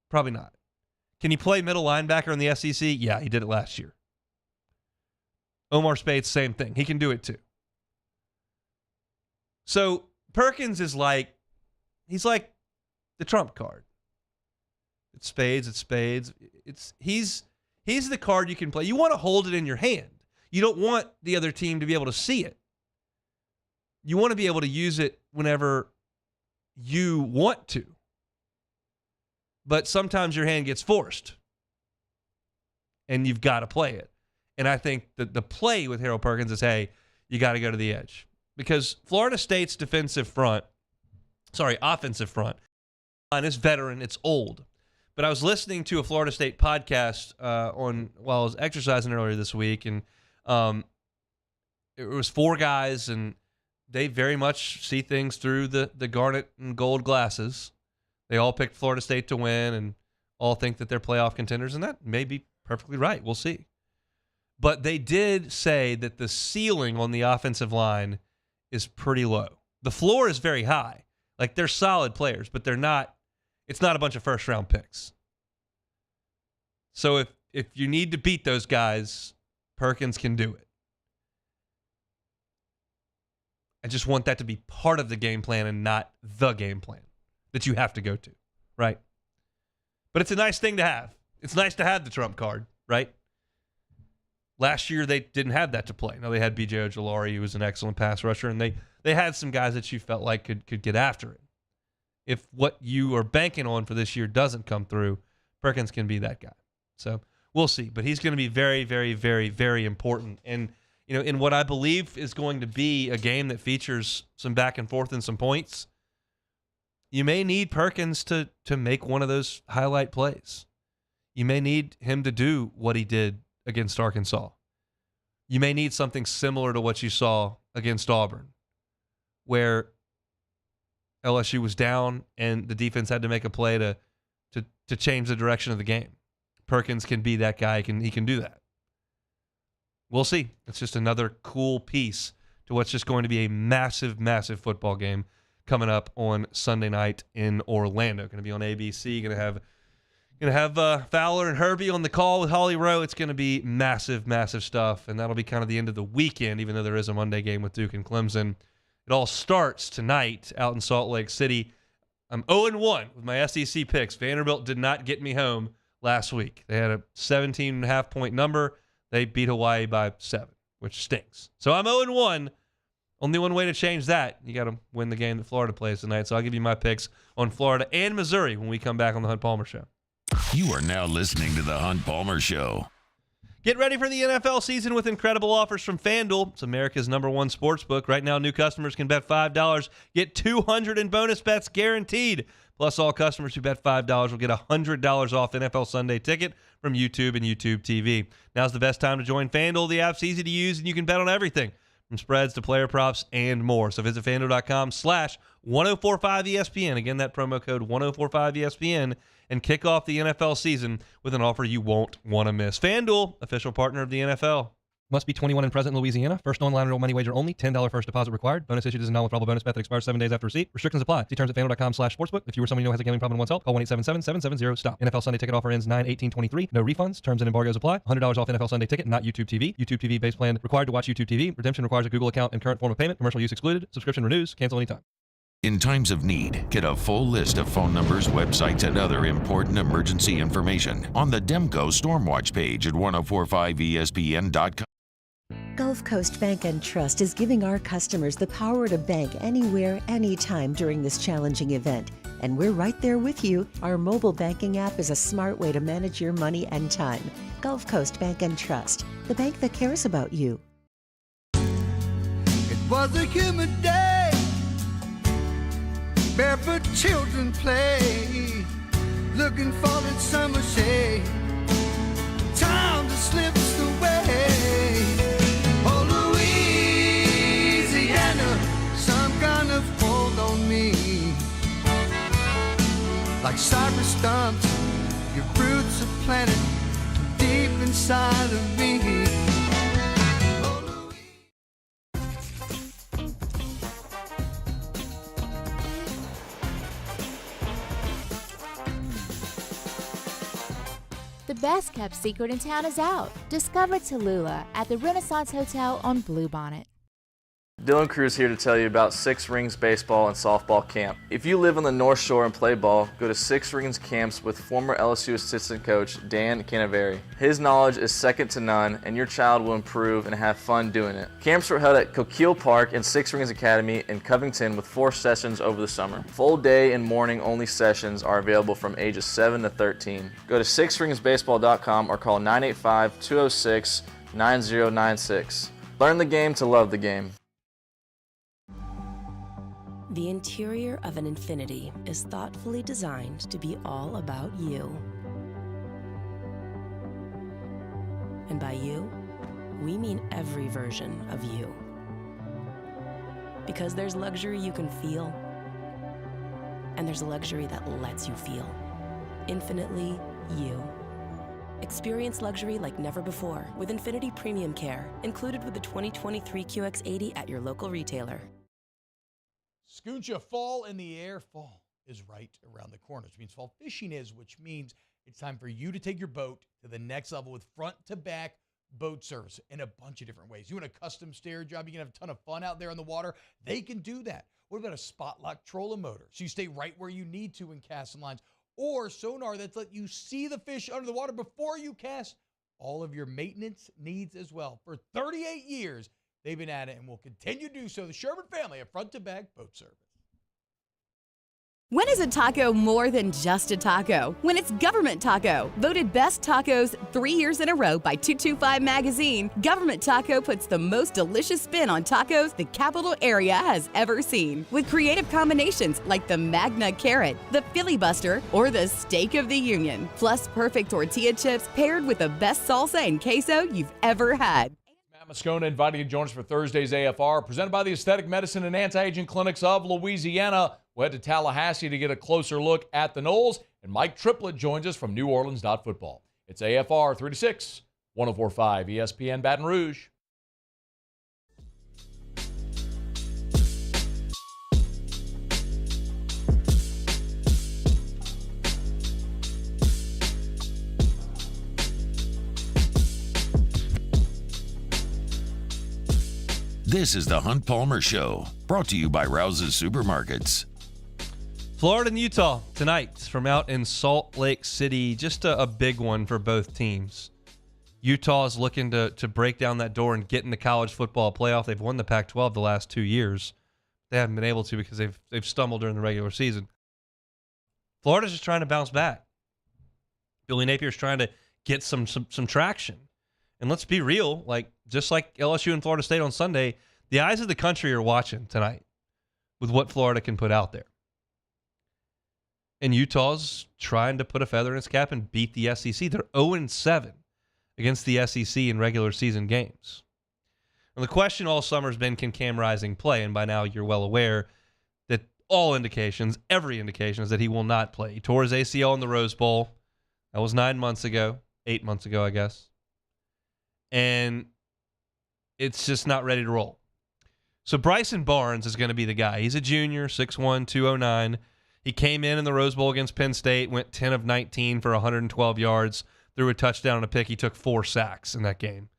Probably not. Can he play middle linebacker in the SEC? Yeah, he did it last year. Omar Spates, same thing. He can do it too. So Perkins is he's like the trump card. It's spades. He's the card you can play. You want to hold it in your hand. You don't want the other team to be able to see it. You want to be able to use it whenever you want to. But sometimes your hand gets forced. And you've got to play it. And I think that the play with Harold Perkins is, hey, you got to go to the edge. Because Florida State's offensive front line is veteran. It's old. But I was listening to a Florida State podcast while I was exercising earlier this week, and it was 4 guys, and they very much see things through the garnet and gold glasses. They all picked Florida State to win and all think that they're playoff contenders, and that may be perfectly right. We'll see. But they did say that the ceiling on the offensive line is pretty low. The floor is very high. Like, they're solid players, but it's not a bunch of first-round picks. So if you need to beat those guys, Perkins can do it. I just want that to be part of the game plan and not the game plan that you have to go to, right? But it's a nice thing to have. It's nice to have the trump card, right? Last year, they didn't have that to play. Now, they had B.J. Ojolari, who was an excellent pass rusher, and they had some guys that you felt like could get after it. If what you are banking on for this year doesn't come through, Perkins can be that guy. So we'll see. But he's going to be very, very, very, very important. And, in what I believe is going to be a game that features some back and forth and some points, you may need Perkins to make one of those highlight plays. You may need him to do what he did against Arkansas. You may need something similar to what you saw against Auburn, where LSU was down and the defense had to make a play to change the direction of the game. Perkins can be that guy. He can do that. We'll see. It's just another cool piece to what's just going to be a massive, massive football game coming up on Sunday night in Orlando. Going to be on ABC. Going to have Fowler and Herbie on the call with Holly Rowe. It's going to be massive, massive stuff, and that'll be kind of the end of the weekend, even though there is a Monday game with Duke and Clemson. It all starts tonight out in Salt Lake City. I'm 0-1 with my SEC picks. Vanderbilt did not get me home last week. They had a 17.5-point number. They beat Hawaii by 7, which stinks. So I'm 0-1. Only one way to change that, you got to win the game that Florida plays tonight. So I'll give you my picks on Florida and Missouri when we come back on the Hunt Palmer Show. You are now listening to the Hunt Palmer Show. Get ready for the NFL season with incredible offers from FanDuel. It's America's #1 sports book. Right now, new customers can bet $5, get $200 in bonus bets guaranteed. Plus, all customers who bet $5 will get $100 off NFL Sunday Ticket from YouTube and YouTube TV. Now's the best time to join FanDuel. The app's easy to use, and you can bet on everything, from spreads to player props and more. So visit FanDuel.com/1045ESPN. Again, that promo code 1045ESPN. And kick off the NFL season with an offer you won't want to miss. FanDuel, official partner of the NFL. Must be 21 and present in Louisiana. First online real money wager only. $10 first deposit required. Bonus issued as a non-withdrawable bonus bet that expires 7 days after receipt. Restrictions apply. See terms at FanDuel.com/sportsbook. If you or someone you know has a gambling problem and wants help, call 1-877-770-STOP. NFL Sunday Ticket offer ends 9/18/23. No refunds. Terms and embargoes apply. $100 off NFL Sunday Ticket, not YouTube TV. YouTube TV base plan required to watch YouTube TV. Redemption requires a Google account and current form of payment. Commercial use excluded. Subscription renews. Cancel anytime. In times of need, get a full list of phone numbers, websites, and other important emergency information on the Demco Stormwatch page at 1045ESPN.com. Gulf Coast Bank and Trust is giving our customers the power to bank anywhere, anytime during this challenging event. And we're right there with you. Our mobile banking app is a smart way to manage your money and time. Gulf Coast Bank and Trust, the bank that cares about you. It was a humid day. Barefoot children play, looking for that summer shade. Time just slips away. Oh, Louisiana, some kind of hold on me. Like cypress stumps, your roots are planted deep inside of me. The best kept secret in town is out. Discover Tallulah at the Renaissance Hotel on Bluebonnet. Dylan Cruz here to tell you about Six Rings Baseball and Softball Camp. If you live on the North Shore and play ball, go to Six Rings Camps with former LSU assistant coach Dan Canaveri. His knowledge is second to none, and your child will improve and have fun doing it. Camps were held at Coquille Park and Six Rings Academy in Covington with 4 sessions over the summer. Full day and morning only sessions are available from ages 7 to 13. Go to sixringsbaseball.com or call 985-206-9096. Learn the game to love the game. The interior of an Infiniti is thoughtfully designed to be all about you. And by you, we mean every version of you. Because there's luxury you can feel, and there's luxury that lets you feel. Infinitely you. Experience luxury like never before with Infiniti Premium Care, included with the 2023 QX80 at your local retailer. Scooncha, fall in the air. Fall is right around the corner, which means fall fishing is, which means it's time for you to take your boat to the next level with front-to-back boat service in a bunch of different ways. You want a custom stair job, you can have a ton of fun out there on the water. They can do that. What about a spot lock trolling motor? So you stay right where you need to in casting lines. Or sonar that's let you see the fish under the water before you cast. All of your maintenance needs as well. For 38 years, they've been at it and will continue to do so. The Sherman family, a front-to-back boat service. When is a taco more than just a taco? When it's Government Taco. Voted best tacos 3 years in a row by 225 Magazine, Government Taco puts the most delicious spin on tacos the capital area has ever seen. With creative combinations like the Magna Carrot, the Filibuster, or the Steak of the Union. Plus perfect tortilla chips paired with the best salsa and queso you've ever had. Matt Moscona inviting you to join us for Thursday's AFR, presented by the Aesthetic Medicine and Anti-Aging Clinics of Louisiana. We'll head to Tallahassee to get a closer look at the Noles, and Mike Triplett joins us from New Orleans Football. It's AFR 3 to 6, 104.5 ESPN Baton Rouge. This is the Hunt Palmer Show, brought to you by Rouse's Supermarkets. Florida and Utah tonight from out in Salt Lake City. Just a big one for both teams. Utah is looking to break down that door and get in the college football playoff. They've won the Pac-12 the last 2 years. They haven't been able to because they've stumbled during the regular season. Florida's just trying to bounce back. Billy Napier's trying to get some traction. And let's be real, just like LSU and Florida State on Sunday, the eyes of the country are watching tonight with what Florida can put out there. And Utah's trying to put a feather in its cap and beat the SEC. They're 0-7 against the SEC in regular season games. And the question all summer has been, can Cam Rising play? And by now you're well aware that every indication is that he will not play. He tore his ACL in the Rose Bowl. That was 8 months ago, I guess. And it's just not ready to roll. So Bryson Barnes is going to be the guy. He's a junior, 6'1", 209. He came in the Rose Bowl against Penn State, went 10 of 19 for 112 yards, threw a touchdown and a pick. He took 4 sacks in that game.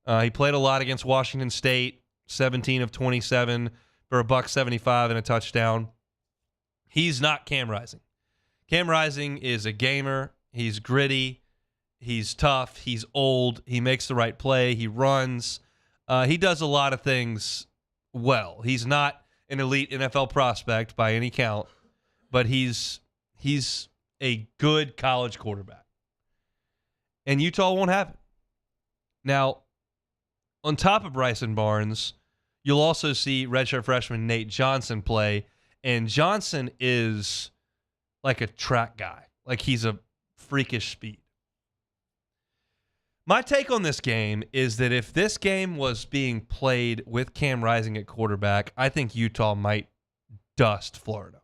He played a lot against Washington State, 17 of 27 for $175 and a touchdown. He's not Cam Rising. Cam Rising is a gamer. He's gritty. He's tough. He's old. He makes the right play. He runs. He does a lot of things well. He's not an elite NFL prospect by any count, but he's a good college quarterback. And Utah won't have it. Now, on top of Bryson Barnes, you'll also see redshirt freshman Nate Johnson play, and Johnson is like a track guy. Like he's a freakish speed. My take on this game is that if this game was being played with Cam Rising at quarterback, I think Utah might dust Florida.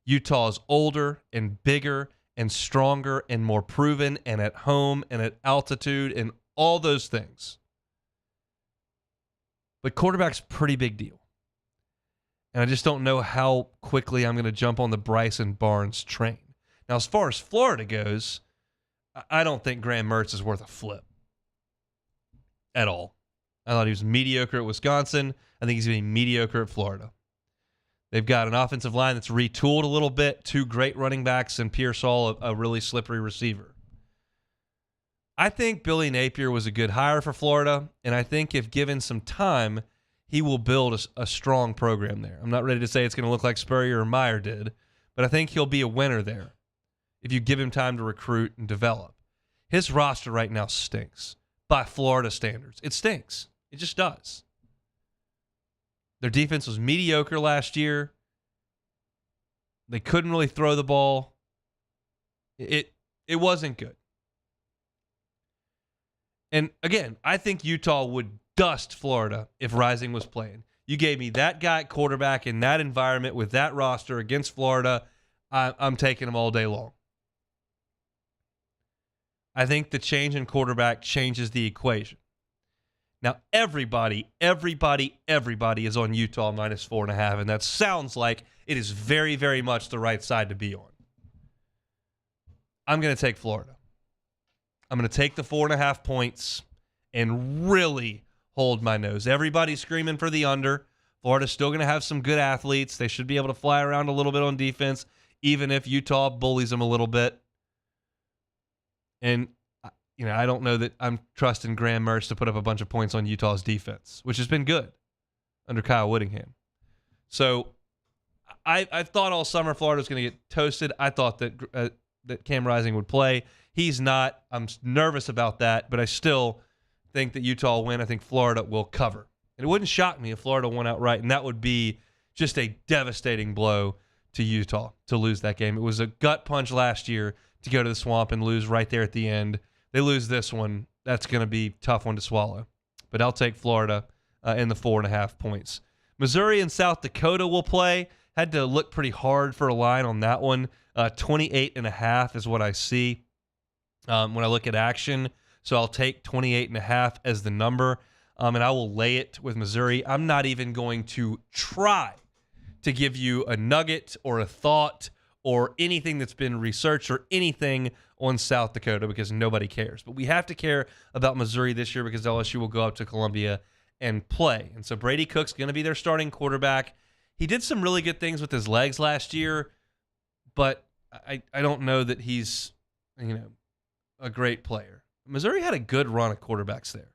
Utah's older and bigger and stronger and more proven and at home and at altitude and all those things. But quarterback's a pretty big deal. And I just don't know how quickly I'm going to jump on the Bryson Barnes train. Now, as far as Florida goes, I don't think Graham Mertz is worth a flip at all. I thought he was mediocre at Wisconsin. I think he's going to be mediocre at Florida. They've got an offensive line that's retooled a little bit, 2 great running backs, and Pearsall, a really slippery receiver. I think Billy Napier was a good hire for Florida, and I think if given some time, he will build a strong program there. I'm not ready to say it's going to look like Spurrier or Meyer did, but I think he'll be a winner there if you give him time to recruit and develop. His roster right now stinks by Florida standards. It stinks. It just does. Their defense was mediocre last year. They couldn't really throw the ball. It wasn't good. And again, I think Utah would dust Florida if Rising was playing. You gave me that guy at quarterback in that environment with that roster against Florida, I'm taking them all day long. I think the change in quarterback changes the equation. Now, everybody is on Utah minus 4.5, and that sounds like it is very, very much the right side to be on. I'm going to take Florida. I'm going to take the 4.5 points and really hold my nose. Everybody's screaming for the under. Florida's still going to have some good athletes. They should be able to fly around a little bit on defense, even if Utah bullies them a little bit. And I don't know that I'm trusting Graham Mertz to put up a bunch of points on Utah's defense, which has been good under Kyle Whittingham. So I thought all summer Florida was going to get toasted. I thought that Cam Rising would play. He's not. I'm nervous about that, but I still think that Utah will win. I think Florida will cover. And it wouldn't shock me if Florida won outright, and that would be just a devastating blow to Utah to lose that game. It was a gut punch last year to go to the Swamp and lose right there at the end. They lose this one. That's going to be a tough one to swallow. But I'll take Florida in the 4.5 points. Missouri and South Dakota will play. Had to look pretty hard for a line on that one. 28.5 is what I see when I look at action. So I'll take 28.5 as the number, and I will lay it with Missouri. I'm not even going to try to give you a nugget or a thought or anything that's been researched or anything on South Dakota because nobody cares. But we have to care about Missouri this year because LSU will go up to Columbia and play. And so Brady Cook's going to be their starting quarterback. He did some really good things with his legs last year, but I don't know that he's, a great player. Missouri had a good run of quarterbacks there.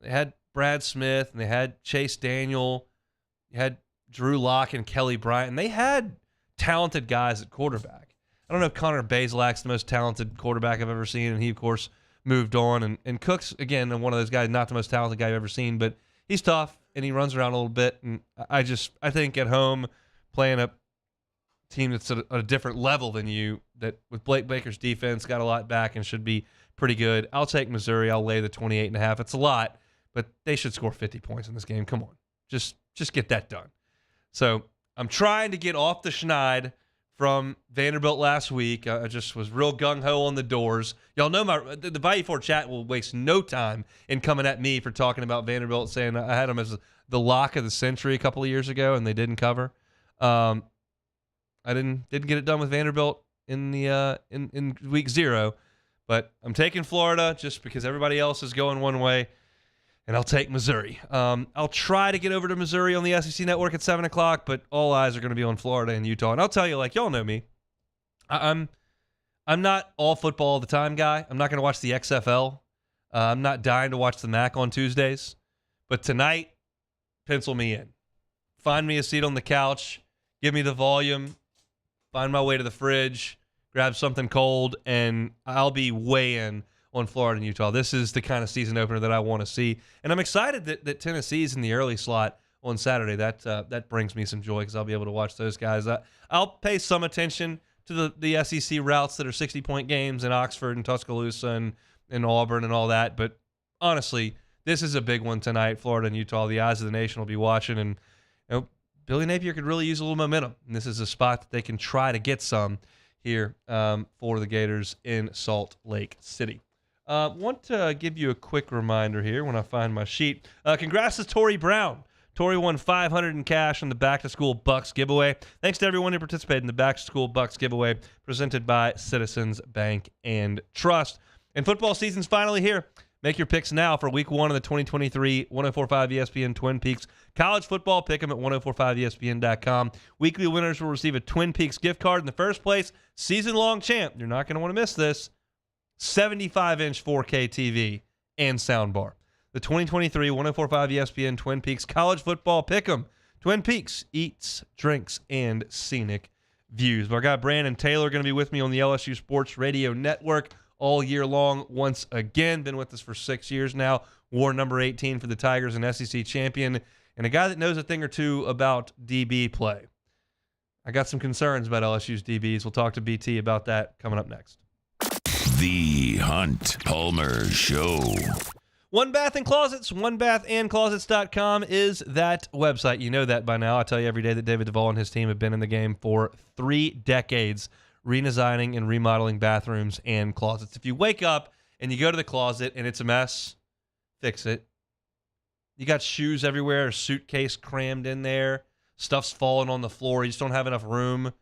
They had Brad Smith, and they had Chase Daniel. They had Drew Lock and Kelly Bryant. And they had talented guys at quarterback. I don't know if Connor Bazelak's the most talented quarterback I've ever seen, and he, of course, moved on. And Cook's, again, one of those guys, not the most talented guy I've ever seen, but he's tough, and he runs around a little bit. And I think at home, playing a team that's at a different level than you, that with Blake Baker's defense, got a lot back and should be pretty good. I'll take Missouri. I'll lay the 28.5. It's a lot, but they should score 50 points in this game. Come on. Just get that done. So I'm trying to get off the schneid from Vanderbilt last week. I just was real gung-ho on the doors. Y'all know the Bayou 4 chat will waste no time in coming at me for talking about Vanderbilt, saying I had them as the lock of the century a couple of years ago, and they didn't cover. I didn't get it done with Vanderbilt in the in week 0, but I'm taking Florida just because everybody else is going one way, and I'll take Missouri. I'll try to get over to Missouri on the SEC Network at 7 o'clock, but all eyes are going to be on Florida and Utah. And I'll tell you, y'all know me, I'm not all football all the time guy. I'm not going to watch the XFL. I'm not dying to watch the MAC on Tuesdays, but tonight, pencil me in. Find me a seat on the couch. Give me the volume. Find my way to the fridge, grab something cold, and I'll be way in on Florida and Utah. This is the kind of season opener that I want to see. And I'm excited that Tennessee's in the early slot on Saturday. That brings me some joy because I'll be able to watch those guys. I'll pay some attention to the SEC routes that are 60-point games in Oxford and Tuscaloosa and Auburn and all that. But honestly, this is a big one tonight, Florida and Utah. The eyes of the nation will be watching, and Billy Napier could really use a little momentum. And this is a spot that they can try to get some here for the Gators in Salt Lake City. Want to give you a quick reminder here when I find my sheet. Congrats to Tori Brown. Tori won $500 in cash on the Back to School Bucks giveaway. Thanks to everyone who participated in the Back to School Bucks giveaway presented by Citizens Bank and Trust. And football season's finally here. Make your picks now for Week 1 of the 2023 1045 ESPN Twin Peaks College Football. Pick them at 1045ESPN.com. Weekly winners will receive a Twin Peaks gift card in the first place. Season-long champ. You're not going to want to miss this. 75-inch 4K TV and soundbar. The 2023 1045 ESPN Twin Peaks College Football Pick'em. Twin Peaks eats, drinks, and scenic views. Our guy Brandon Taylor going to be with me on the LSU Sports Radio Network all year long once again. Been with us for 6 years now. Wore number 18 for the Tigers and SEC champion, and a guy that knows a thing or two about DB play. I got some concerns about LSU's DBs. We'll talk to BT about that coming up next. The Hunt Palmer Show. One Bath and Closets, onebathandclosets.com is that website. You know that by now. I tell you every day that David Duvall and his team have been in the game for 3 decades, redesigning and remodeling bathrooms and closets. If you wake up and you go to the closet and it's a mess, fix it. You got shoes everywhere, a suitcase crammed in there, stuff's falling on the floor, you just don't have enough room.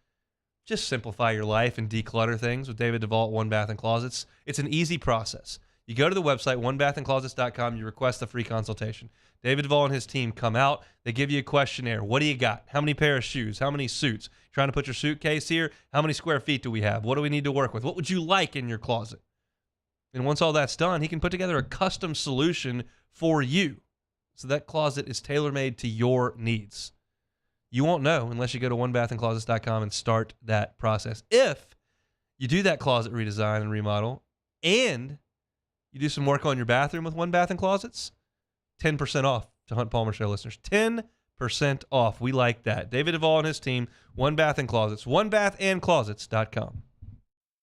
Just simplify your life and declutter things with David Duvall at One Bath and Closets. It's an easy process. You go to the website, onebathandclosets.com, you request a free consultation. David Duvall and his team come out, they give you a questionnaire. What do you got? How many pair of shoes? How many suits? Trying to put your suitcase here? How many square feet do we have? What do we need to work with? What would you like in your closet? And once all that's done, he can put together a custom solution for you. So that closet is tailor-made to your needs. You won't know unless you go to onebathandclosets.com and start that process. If you do that closet redesign and remodel and you do some work on your bathroom with One Bath and Closets, 10% off to Hunt Palmer Show listeners. 10% off. We like that. David Duvall and his team, One Bath and Closets. onebathandclosets.com.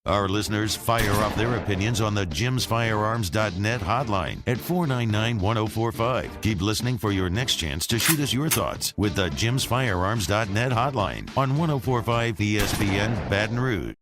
Our listeners fire off their opinions on the jimsfirearms.net hotline at 499-1045. Keep listening for your next chance to shoot us your thoughts with the jimsfirearms.net hotline on 1045 ESPN Baton Rouge.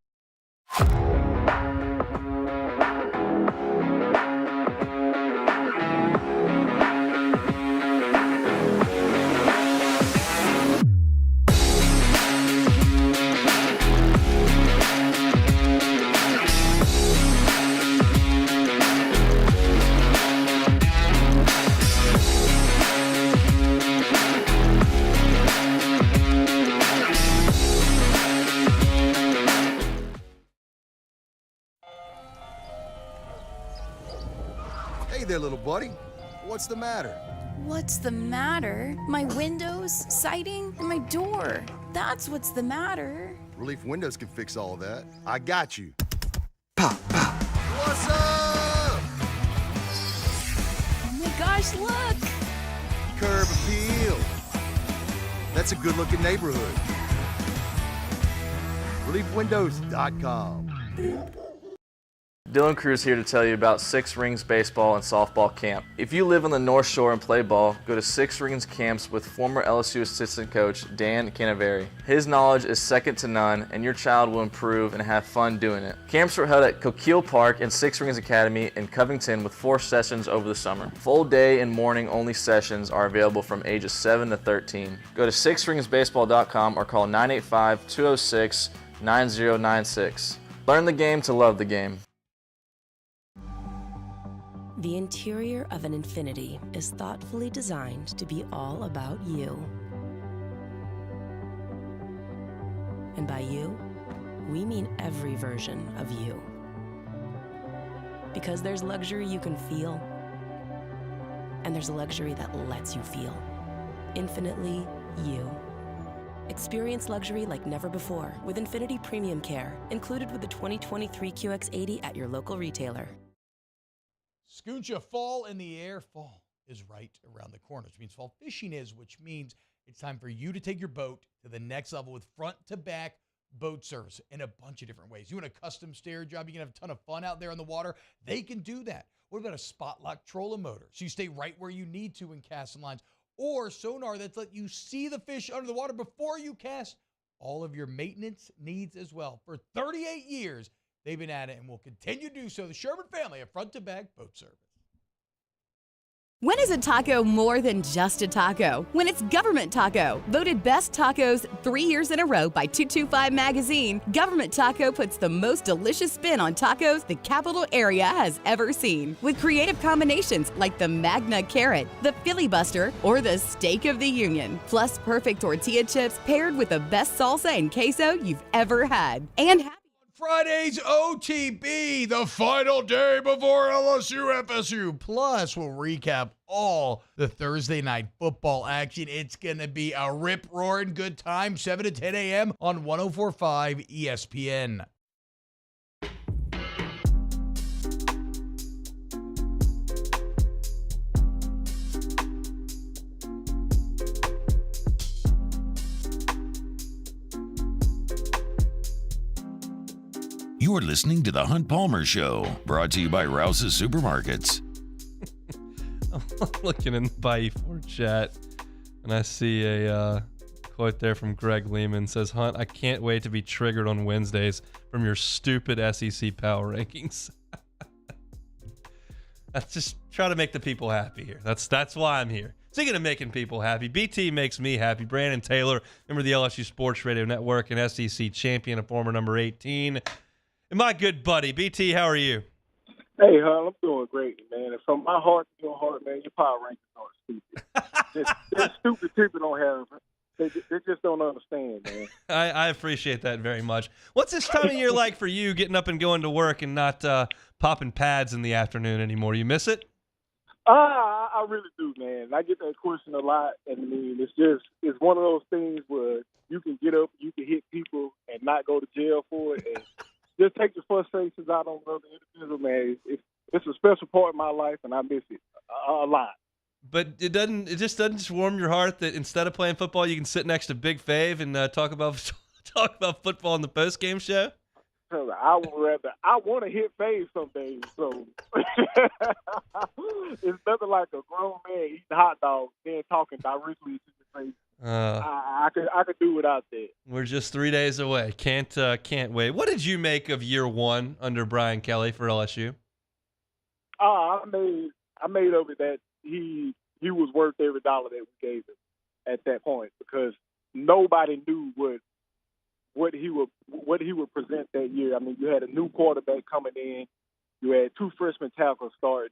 Hey there, little buddy. What's the matter? What's the matter? My windows, siding, and my door. That's what's the matter. Relief Windows can fix all of that. I got you. Pop, pop. What's up? Oh my gosh, look! Curb appeal. That's a good-looking neighborhood. ReliefWindows.com. Dylan Cruz here to tell you about Six Rings Baseball and Softball Camp. If you live on the North Shore and play ball, go to Six Rings Camps with former LSU assistant coach Dan Canaveri. His knowledge is second to none, and your child will improve and have fun doing it. Camps were held at Coquille Park and Six Rings Academy in Covington with 4 sessions over the summer. Full day and morning only sessions are available from ages 7 to 13. Go to sixringsbaseball.com or call 985-206-9096. Learn the game to love the game. The interior of an Infiniti is thoughtfully designed to be all about you. And by you, we mean every version of you. Because there's luxury you can feel, and there's a luxury that lets you feel. Infinitely you. Experience luxury like never before with Infiniti Premium Care, included with the 2023 QX80 at your local retailer. Scooncha, fall in the air. Fall is right around the corner, which means fall fishing is, which means it's time for you to take your boat to the next level with front-to-back boat service in a bunch of different ways. You want a custom stair job, you can have a ton of fun out there on the water. They can do that. What about a spot lock trolling motor? So you stay right where you need to in casting lines. Or sonar that's let you see the fish under the water before you cast. All of your maintenance needs as well. For 38 years, they've been at it and will continue to do so. The Sherman family of front-to-back boat service. When is a taco more than just a taco? When it's Government Taco. Voted best tacos 3 years in a row by 225 Magazine, Government Taco puts the most delicious spin on tacos the capital area has ever seen. With creative combinations like the Magna Carrot, the Filibuster, or the Steak of the Union. Plus perfect tortilla chips paired with the best salsa and queso you've ever had. And Friday's OTB, the final day before LSU FSU. Plus, we'll recap all the Thursday night football action. It's going to be a rip-roaring good time, 7 to 10 a.m. on 104.5 ESPN. You're listening to The Hunt Palmer Show, brought to you by Rouse's Supermarkets. I'm looking in the Bayou Ford chat, and I see a quote there from Greg Lehman. Says, Hunt, I can't wait to be triggered on Wednesdays from your stupid SEC power rankings. That's just try to make the people happy here. That's why I'm here. Speaking of making people happy, BT makes me happy. Brandon Taylor, member of the LSU Sports Radio Network, an SEC champion, a former number 18. And my good buddy, BT, how are you? Hey, Hunt, I'm doing great, man. And from my heart to your heart, man, your power rankings are stupid. They're stupid people don't have. They just don't understand, man. I appreciate that very much. What's this time of year like for you, getting up and going to work and not popping pads in the afternoon anymore? You miss it? I I really do, man. I get that question a lot, and I mean, it's one of those things where you can get up, you can hit people, and not go to jail for it, and just take your frustrations out on another individual, man. It's a special part of my life, and I miss it a lot. But it just doesn't warm your heart that instead of playing football, you can sit next to Big Fave and talk about football in the post game show. I want to hit Fave some days, so it's nothing like a grown man eating hot dogs and talking directly to your face. I could do without that. We're just 3 days away. Can't wait. What did you make of year one under Brian Kelly for LSU? I made of it that he was worth every dollar that we gave him at that point, because nobody knew what he would present that year. I mean, you had a new quarterback coming in, you had 2 freshman tackles starting,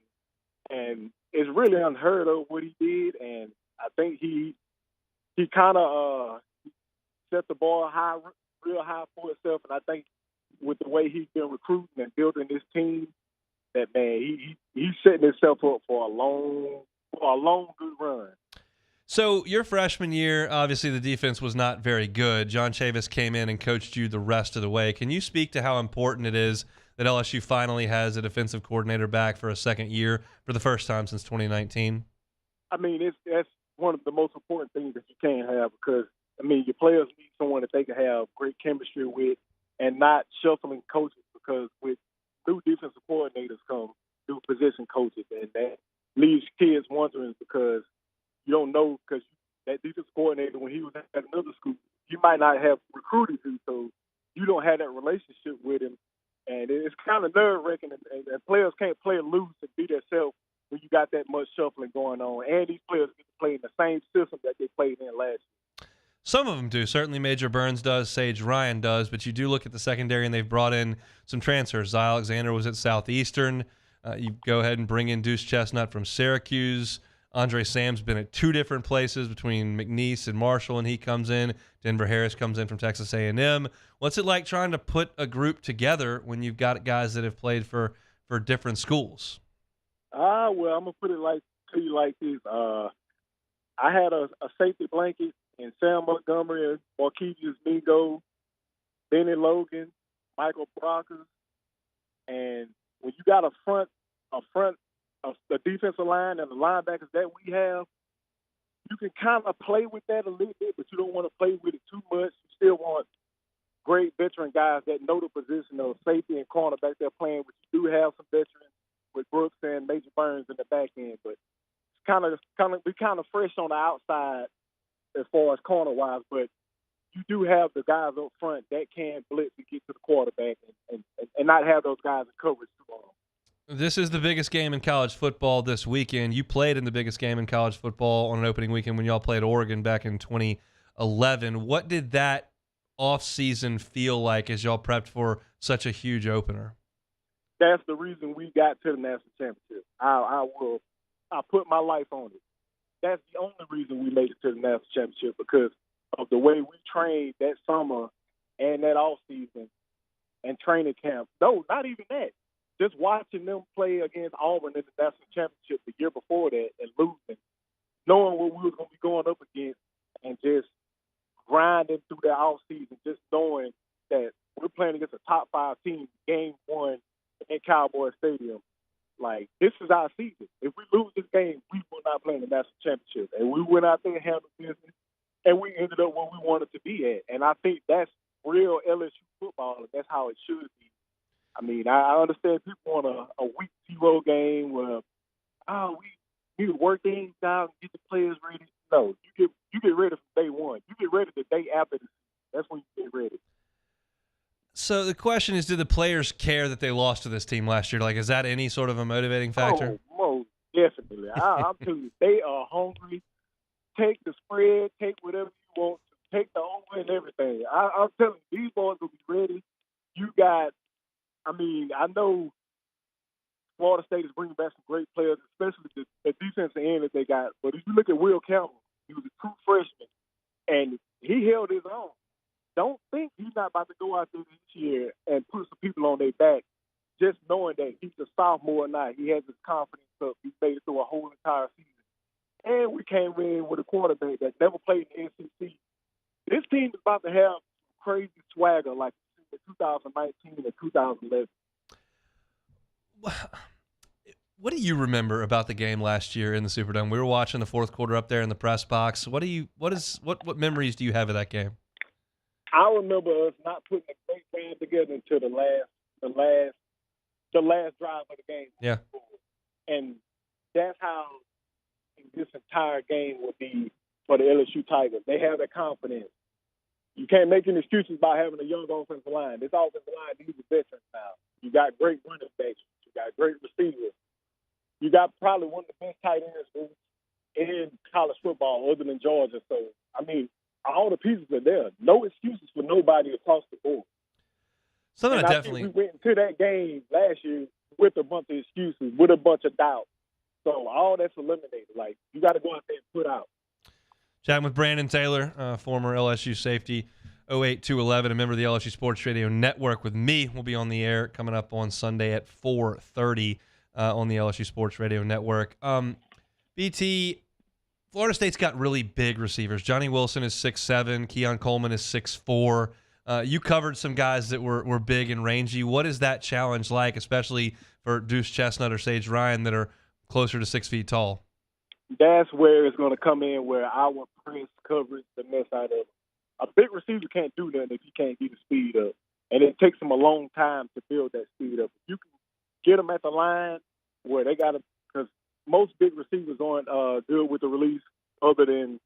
and it's really unheard of what he did. And I think he kind of set the bar real high for himself. And I think with the way he's been recruiting and building this team, that man, he's setting himself up for a long good run. So your freshman year, obviously the defense was not very good. John Chavis came in and coached you the rest of the way. Can you speak to how important it is that LSU finally has a defensive coordinator back for a second year for the first time since 2019? I mean, that's one of the most important things that you can have, because, I mean, your players need someone that they can have great chemistry with and not shuffling coaches, because with new defensive coordinators come new position coaches, and that leaves kids wondering, because you don't know, because that defensive coordinator, when he was at another school, you might not have recruited him, so you don't have that relationship with him. And it's kind of nerve-wracking, and players can't play loose and be themselves when you got that much shuffling going on. And these players get to play in the same system that they played in last year. Some of them do. Certainly Major Burns does, Sage Ryan does, but you do look at the secondary, and they've brought in some transfers. Zy Alexander was at Southeastern. You go ahead and bring in Deuce Chestnut from Syracuse. Andre Sam's been at 2 different places between McNeese and Marshall, and he comes in. Denver Harris comes in from Texas A&M. What's it like trying to put a group together when you've got guys that have played for different schools? Well, I'm going to put it to you like this. I had a safety blanket in Sam Montgomery, Marquise Mingo, Benny Logan, Michael Brockers, and when you got a front of the defensive line and the linebackers that we have, you can kind of play with that a little bit, but you don't want to play with it too much. You still want great veteran guys that know the position of safety and cornerback they're playing, but you do have some veterans with Brooks and Major Burns in the back end. But it's we kind of fresh on the outside as far as corner-wise, but you do have the guys up front that can blitz and get to the quarterback and not have those guys in coverage too long. This is the biggest game in college football this weekend. You played in the biggest game in college football on an opening weekend when y'all played Oregon back in 2011. What did that offseason feel like as y'all prepped for such a huge opener? That's the reason we got to the national championship. I put my life on it. That's the only reason we made it to the national championship, because of the way we trained that summer and that offseason and training camp. No, not even that. Just watching them play against Auburn in the national championship the year before that and losing, knowing what we were going to be going up against, and just grinding through that offseason, just knowing that we're playing against a top 5 team, game 1 in Cowboy Stadium. Like, this is our season. If we lose this game, we will not play in the national championship. And we went out there and handled business, and we ended up where we wanted to be at. And I think that's real LSU football, and that's how it should be. I mean, I understand people want a week 0 game where, we need to work things out and get the players ready. No, you get ready from day one. You get ready the day after the season. That's when you get ready. So the question is, do the players care that they lost to this team last year? Like, is that any sort of a motivating factor? Oh, most definitely. I'm telling you, they are hungry. Take the spread, take whatever you want, take the over and everything. I'm telling you, these boys will be ready. You got, I know Florida State is bringing back some great players, especially the defensive end that they got. But if you look at Will Campbell, he was a true freshman, and he held his own. Don't think he's not about to go out there this year and put some people on their back, just knowing that he's a sophomore or not. He has his confidence up. He made it through a whole entire season. and we came in with a quarterback that never played in the SEC. This team is about to have crazy swagger like in 2019 and 2011. What do you remember about the game last year in the Superdome? We were watching the fourth quarter up there in the press box. What memories do you have of that game? I remember us not putting a great game together until the last drive of the game. Yeah. And that's how this entire game would be for the LSU Tigers. They have that confidence. You can't make any excuses about having a young offensive line. This offensive line needs a veteran now. You got great running backs. You got great receivers. You got probably one of the best tight ends in college football other than Georgia. So, I mean, all the pieces are there. No excuses for nobody across the board. Something I definitely. think we went into that game last year with a bunch of excuses, with a bunch of doubt. So all that's eliminated. Like, you got to go out there and put out. Chatting with Brandon Taylor, former LSU safety, 08-11, a member of the LSU Sports Radio Network with me. We'll be on the air coming up on Sunday at 4:30 on the LSU Sports Radio Network. BT, Florida State's got really big receivers. Johnny Wilson is 6'7", Keon Coleman is 6'4". You covered some guys that were big and rangy. What is that challenge like, especially for Deuce Chestnut or Sage Ryan that are closer to 6 feet tall? That's where it's going to come in, where our press coverage the mess out of it. A big receiver can't do nothing if he can't get the speed up. And it takes him a long time to build that speed up. If you can get them at the line where they got to, because most big receivers aren't good with the release other than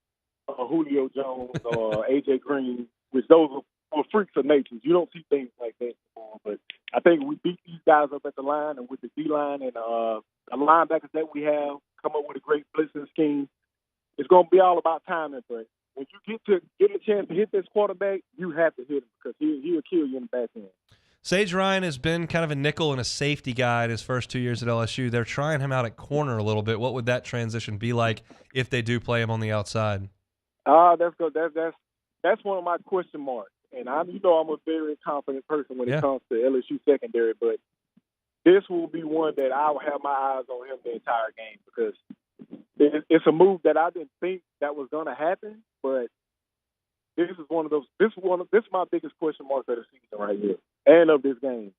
Julio Jones or A.J. Green, which those are freaks of nature. You don't see things like that anymore. But I think we beat these guys up at the line, and with the D-line and the linebackers that we have, come up with a great blitzing scheme. It's going to be all about timing, but when you get a chance to hit this quarterback, you have to hit him because he'll kill you in the back end. Sage Ryan has been kind of a nickel and a safety guy in his first 2 years at LSU. They're trying him out at corner a little bit. What would that transition be like if they do play him on the outside? That's good. That's one of my question marks. And I'm a very confident person when it comes to LSU secondary, but this will be one that I will have my eyes on him the entire game because it's a move that I didn't think that was going to happen, but this is one of those. This is my biggest question mark of the season right here and of this game.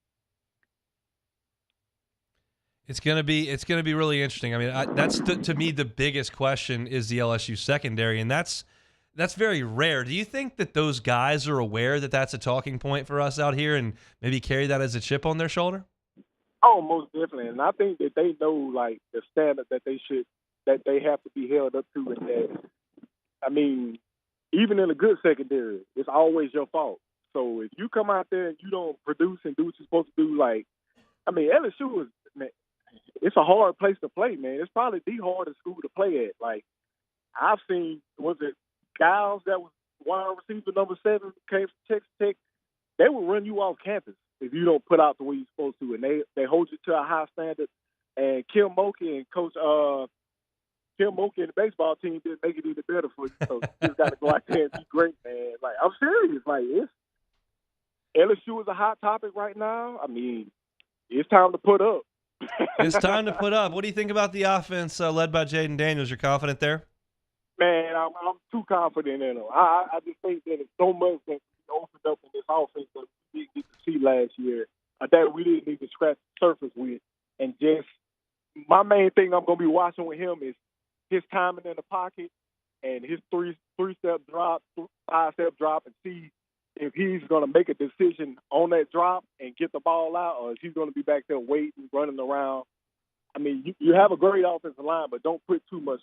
It's gonna be really interesting. I mean, that's to me the biggest question is the LSU secondary, and that's very rare. Do you think that those guys are aware that that's a talking point for us out here, and maybe carry that as a chip on their shoulder? Oh, most definitely, and I think that they know like the standard that they have to be held up to, and that I mean, even in a good secondary, it's always your fault. So if you come out there and you don't produce and do what you're supposed to do, like I mean, LSU it's a hard place to play, man. It's probably the hardest school to play at. Like I've seen, was it Giles that was wide receiver number 7 came from Texas Tech? They will run you off campus if you don't put out the way you're supposed to, and they hold you to a high standard. And Kim Mulkey and Coach Kim Mulkey and the baseball team didn't make it any better for you. So you just got to go out there and be great, man. Like I'm serious. Like LSU is a hot topic right now. I mean, it's time to put up. It's time to put up. What do you think about the offense led by Jaden Daniels? You're confident there? Man, I'm too confident in him. I just think that it's so much that opened up in this offense that we didn't get to see last year, that we didn't need to scratch the surface with. And just my main thing I'm going to be watching with him is his timing in the pocket and his three-step drop, 5-step drop, and see if he's going to make a decision on that drop and get the ball out, or if he's going to be back there waiting, running around. I mean, you have a great offensive line, but don't put too much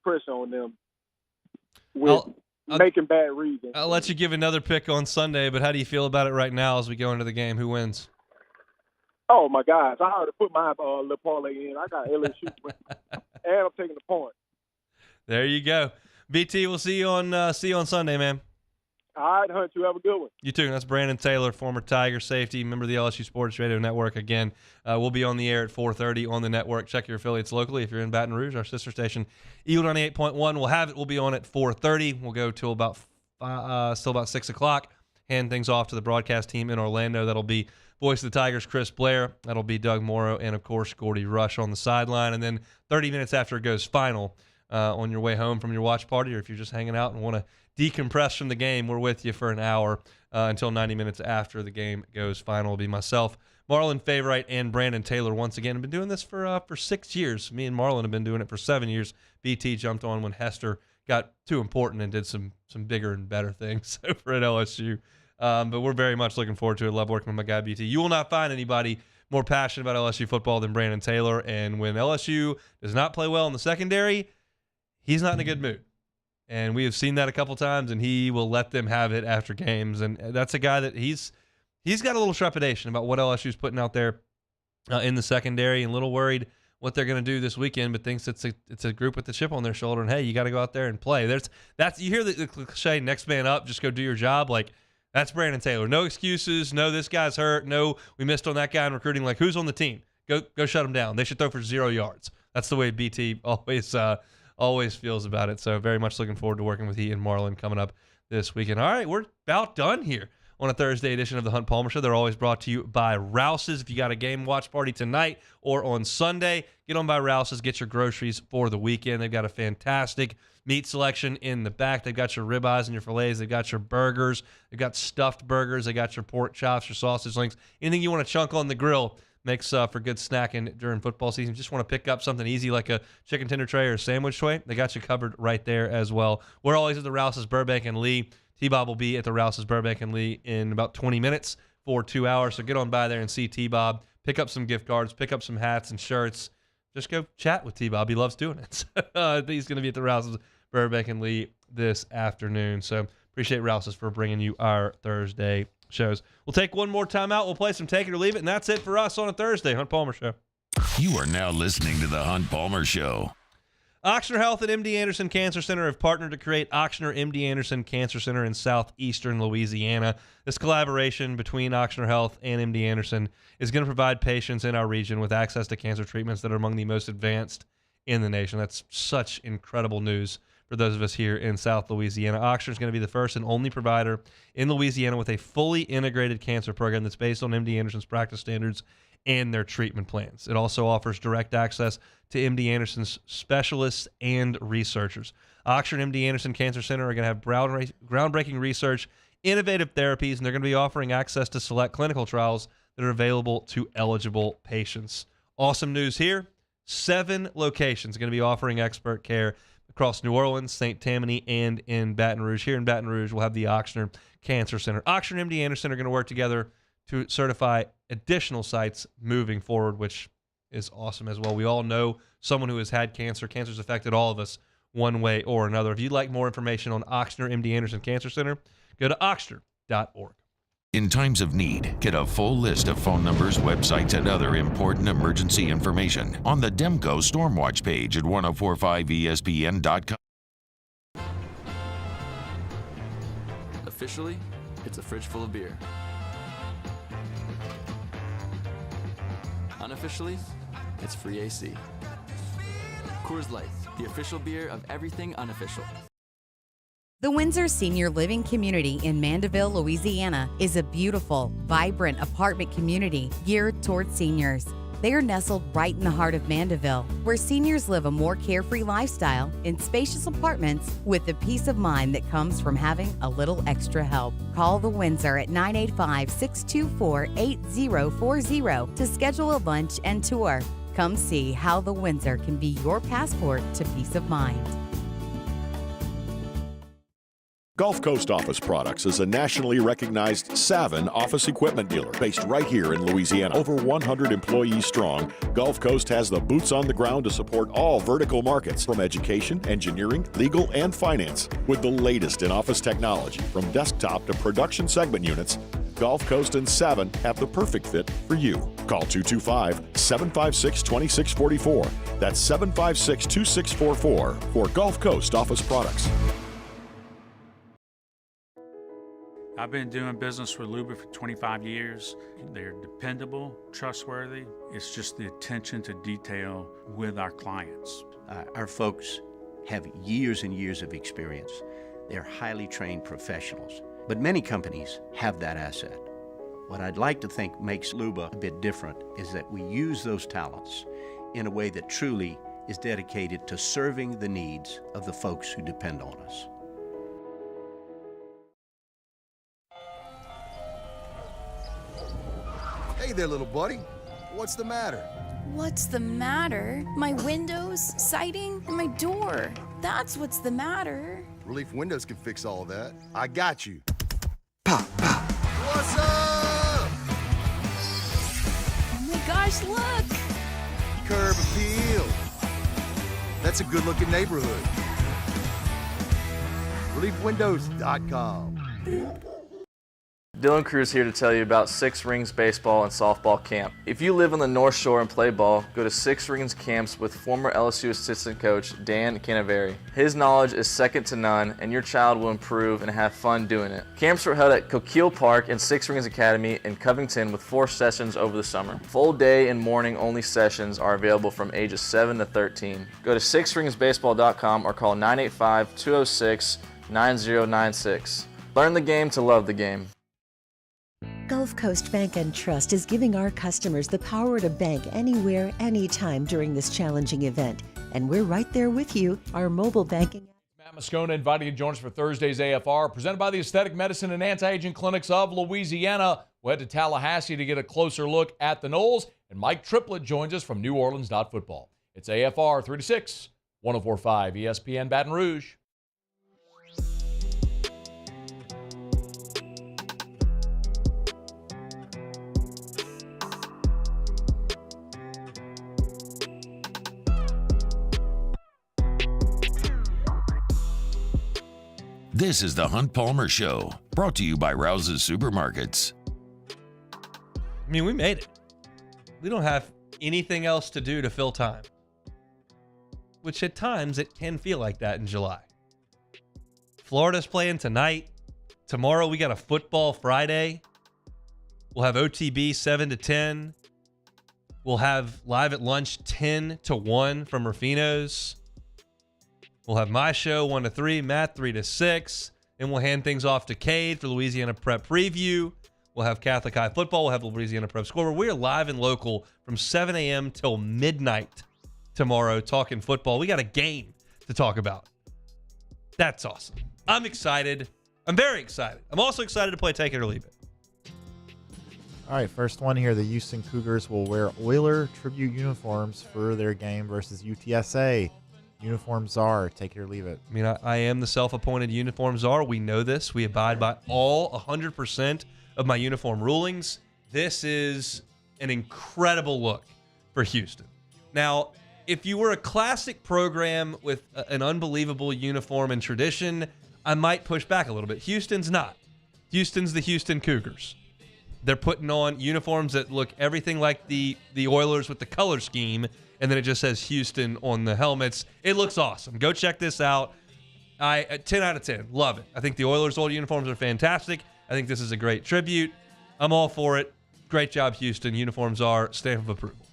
pressure on them with making bad reads. I'll let you give another pick on Sunday, but how do you feel about it right now as we go into the game? Who wins? Oh, my gosh. I already put my little parlay in. I got LSU winning, and I'm taking the point. There you go. BT, we'll see you on Sunday, man. All right, Hunt, you have a good one. You too. That's Brandon Taylor, former Tiger safety, member of the LSU Sports Radio Network. Again, we'll be on the air at 4:30 on the network. Check your affiliates locally. If you're in Baton Rouge, our sister station, Eagle 98.1, we'll be on at 4:30. We'll go till about 6 o'clock. Hand things off to the broadcast team in Orlando. That'll be voice of the Tigers, Chris Blair. That'll be Doug Morrow and, of course, Gordy Rush on the sideline. And then 30 minutes after it goes final, on your way home from your watch party, or if you're just hanging out and want to decompress from the game, we're with you for an hour until 90 minutes after the game goes final. It'll be myself, Marlon Favorite, and Brandon Taylor once again. I've been doing this for 6 years. Me and Marlon have been doing it for 7 years. BT jumped on when Hester got too important and did some bigger and better things over at LSU. But we're very much looking forward to it. Love working with my guy, BT. You will not find anybody more passionate about LSU football than Brandon Taylor. And when LSU does not play well in the secondary, he's not in a good mood. And we have seen that a couple times, and he will let them have it after games. And that's a guy that he's got a little trepidation about what LSU's putting out there in the secondary, and a little worried what they're going to do this weekend, but thinks it's a group with the chip on their shoulder, and hey, you got to go out there and play. You hear the cliche, next man up, just go do your job. Like, that's Brandon Taylor. No excuses. No, this guy's hurt. No, we missed on that guy in recruiting. Like, who's on the team? Go shut him down. They should throw for 0 yards. That's the way BT always feels about it. So very much looking forward to working with he and Marlon coming up this weekend. All right, we're about done here on a Thursday edition of the Hunt Palmer Show. They're always brought to you by Rouse's. If you got a game watch party tonight or on Sunday, get on by Rouse's. Get your groceries for the weekend. They've got a fantastic meat selection in the back. They've got your ribeyes and your fillets. They've got your burgers. They've got stuffed burgers. They got your pork chops, your sausage links. Anything you want to chunk on the grill makes for good snacking during football season. Just want to pick up something easy like a chicken tender tray or a sandwich tray, they got you covered right there as well. We're always at the Rouse's Burbank and Lee. T-Bob will be at the Rouse's Burbank and Lee in about 20 minutes for 2 hours. So get on by there and see T-Bob. Pick up some gift cards. Pick up some hats and shirts. Just go chat with T-Bob. He loves doing it. He's going to be at the Rouse's Burbank and Lee this afternoon. So appreciate Rouse's for bringing you our Thursday shows. We'll take one more time out. We'll play some Take It or Leave It, and that's it for us on a Thursday. Hunt Palmer Show. You are now listening to the Hunt Palmer Show. Ochsner Health and MD Anderson Cancer Center have partnered to create Ochsner MD Anderson Cancer Center in southeastern Louisiana. This collaboration between Ochsner Health and MD Anderson is going to provide patients in our region with access to cancer treatments that are among the most advanced in the nation. That's such incredible news for those of us here in South Louisiana. Ochsner is going to be the first and only provider in Louisiana with a fully integrated cancer program that's based on MD Anderson's practice standards and their treatment plans. It also offers direct access to MD Anderson's specialists and researchers. Ochsner and MD Anderson Cancer Center are going to have groundbreaking research, innovative therapies, and they're going to be offering access to select clinical trials that are available to eligible patients. Awesome news here. 7 locations are going to be offering expert care across New Orleans, St. Tammany, and in Baton Rouge. Here in Baton Rouge, we'll have the Ochsner Cancer Center. Ochsner and MD Anderson are going to work together to certify additional sites moving forward, which is awesome as well. We all know someone who has had cancer. Cancer's affected all of us one way or another. If you'd like more information on Ochsner MD Anderson Cancer Center, go to ochsner.org. In times of need, get a full list of phone numbers, websites, and other important emergency information on the Demco Stormwatch page at 1045ESPN.com. Officially, it's a fridge full of beer. Unofficially, it's free AC. Coors Light, the official beer of everything unofficial. The Windsor Senior Living Community in Mandeville, Louisiana is a beautiful, vibrant apartment community geared towards seniors. They are nestled right in the heart of Mandeville, where seniors live a more carefree lifestyle in spacious apartments with the peace of mind that comes from having a little extra help. Call the Windsor at 985-624-8040 to schedule a lunch and tour. Come see how the Windsor can be your passport to peace of mind. Gulf Coast Office Products is a nationally recognized Savin office equipment dealer based right here in Louisiana. Over 100 employees strong, Gulf Coast has the boots on the ground to support all vertical markets from education, engineering, legal, and finance. With the latest in office technology from desktop to production segment units, Gulf Coast and Savin have the perfect fit for you. Call 225-756-2644. That's 756-2644 for Gulf Coast Office Products. I've been doing business with Luba for 25 years. They're dependable, trustworthy. It's just the attention to detail with our clients. Our folks have years and years of experience. They're highly trained professionals, but many companies have that asset. What I'd like to think makes Luba a bit different is that we use those talents in a way that truly is dedicated to serving the needs of the folks who depend on us. Hey there, little buddy. What's the matter? What's the matter? My windows, siding, and my door. That's what's the matter. Relief Windows can fix all of that. I got you. Pop, pop. What's up? Oh my gosh, look! Curb appeal. That's a good-looking neighborhood. ReliefWindows.com. Dylan Cruz here to tell you about Six Rings Baseball and Softball Camp. If you live on the North Shore and play ball, go to Six Rings Camps with former LSU assistant coach Dan Canaveri. His knowledge is second to none, and your child will improve and have fun doing it. Camps were held at Coquille Park and Six Rings Academy in Covington with 4 sessions over the summer. Full day and morning only sessions are available from ages 7 to 13. Go to sixringsbaseball.com or call 985-206-9096. Learn the game to love the game. Gulf Coast Bank and Trust is giving our customers the power to bank anywhere, anytime during this challenging event. And we're right there with you. Our mobile banking. Matt Moscona inviting you to join us for Thursday's AFR, presented by the Aesthetic Medicine and Anti-Aging Clinics of Louisiana. We'll head to Tallahassee to get a closer look at the Noles, and Mike Triplett joins us from New Orleans Football. It's AFR 3 to 6, 104.5 ESPN Baton Rouge. This is the Hunt Palmer Show, brought to you by Rouse's Supermarkets. I mean, we made it. We don't have anything else to do to fill time, which at times it can feel like that in July. Florida's playing tonight. Tomorrow we got a football Friday. We'll have OTB 7 to 10. We'll have live at lunch 10 to 1 from Rufino's. We'll have my show 1 to 3, Matt 3 to 6. Then we'll hand things off to Cade for Louisiana Prep Preview. We'll have Catholic High Football. We'll have Louisiana Prep Scoreboard. We're live and local from 7 a.m. till midnight tomorrow talking football. We got a game to talk about. That's awesome. I'm excited. I'm very excited. I'm also excited to play Take It or Leave It. All right, first one here. The Houston Cougars will wear Oiler tribute uniforms for their game versus UTSA. Uniform czar, take it or leave it. I mean, I am the self-appointed uniform czar. We know this. We abide by all 100% of my uniform rulings. This is an incredible look for Houston. Now, if you were a classic program with an unbelievable uniform and tradition, I might push back a little bit. Houston's not. Houston's the Houston Cougars. They're putting on uniforms that look everything like the Oilers with the color scheme, and then it just says Houston on the helmets. It looks awesome. Go check this out. 10 out of 10. Love it. I think the Oilers' old uniforms are fantastic. I think this is a great tribute. I'm all for it. Great job, Houston. Uniforms are stamp of approval.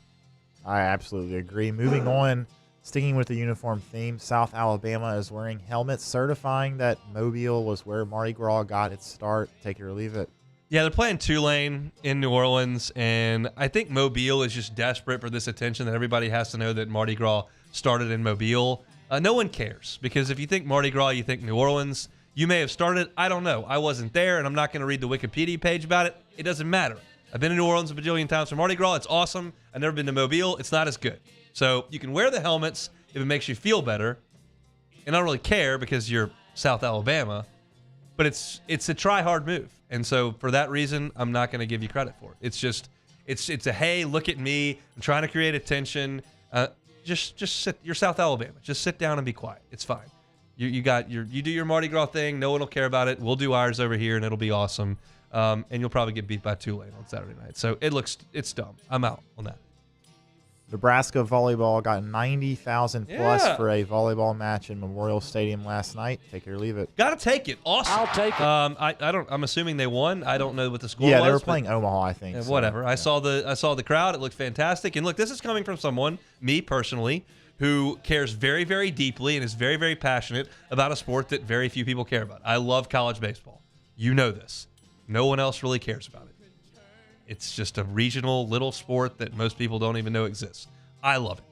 I absolutely agree. Moving on, sticking with the uniform theme, South Alabama is wearing helmets, certifying that Mobile was where Mardi Gras got its start. Take it or leave it. Yeah, they're playing Tulane in New Orleans, and I think Mobile is just desperate for this attention that everybody has to know that Mardi Gras started in Mobile. No one cares, because if you think Mardi Gras, you think New Orleans. You may have started. I don't know. I wasn't there, and I'm not going to read the Wikipedia page about it. It doesn't matter. I've been to New Orleans a bajillion times for Mardi Gras. It's awesome. I've never been to Mobile. It's not as good. So you can wear the helmets if it makes you feel better, and I don't really care because you're South Alabama, but it's a try-hard move. And so for that reason, I'm not going to give you credit for it. It's just, it's a, hey, look at me. I'm trying to create attention. Just sit. You're South Alabama. Just sit down and be quiet. It's fine. You do your Mardi Gras thing. No one will care about it. We'll do ours over here, and it'll be awesome. And you'll probably get beat by Tulane on Saturday night. So it's dumb. I'm out on that. Nebraska volleyball got 90,000 plus for a volleyball match in Memorial Stadium last night. Take it or leave it. Gotta take it. Awesome. I'll take it. I'm assuming they won. I don't know what the score was. Yeah, they were playing Omaha, I think. Whatever. I saw the crowd. It looked fantastic. And look, this is coming from someone, me personally, who cares very, very deeply and is very, very passionate about a sport that very few people care about. I love college baseball. You know this. No one else really cares about it. It's just a regional little sport that most people don't even know exists. I love it.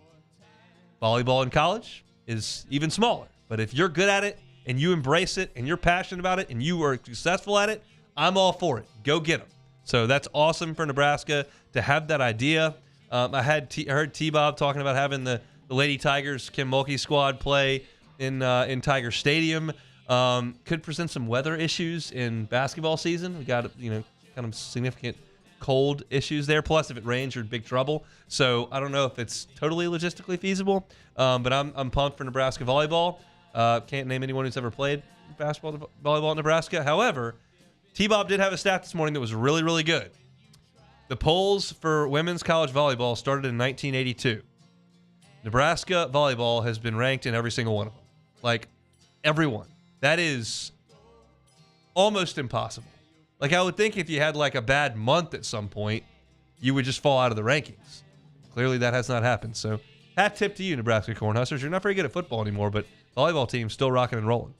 Volleyball in college is even smaller. But if you're good at it and you embrace it and you're passionate about it and you are successful at it, I'm all for it. Go get them. So that's awesome for Nebraska to have that idea. I heard T-Bob talking about having the Lady Tigers Kim Mulkey squad play in Tiger Stadium. Could present some weather issues in basketball season. We got kind of significant cold issues there. Plus, if it rains, you're in big trouble. So I don't know if it's totally logistically feasible. But I'm pumped for Nebraska volleyball. Can't name anyone who's ever played basketball, volleyball in Nebraska. However, T-Bob did have a stat this morning that was really, really good. The polls for women's college volleyball started in 1982. Nebraska volleyball has been ranked in every single one of them. Like, everyone. That is almost impossible. Like, I would think if you had, like, a bad month at some point, you would just fall out of the rankings. Clearly, that has not happened. So, hat tip to you, Nebraska Cornhuskers. You're not very good at football anymore, but volleyball team's still rocking and rolling.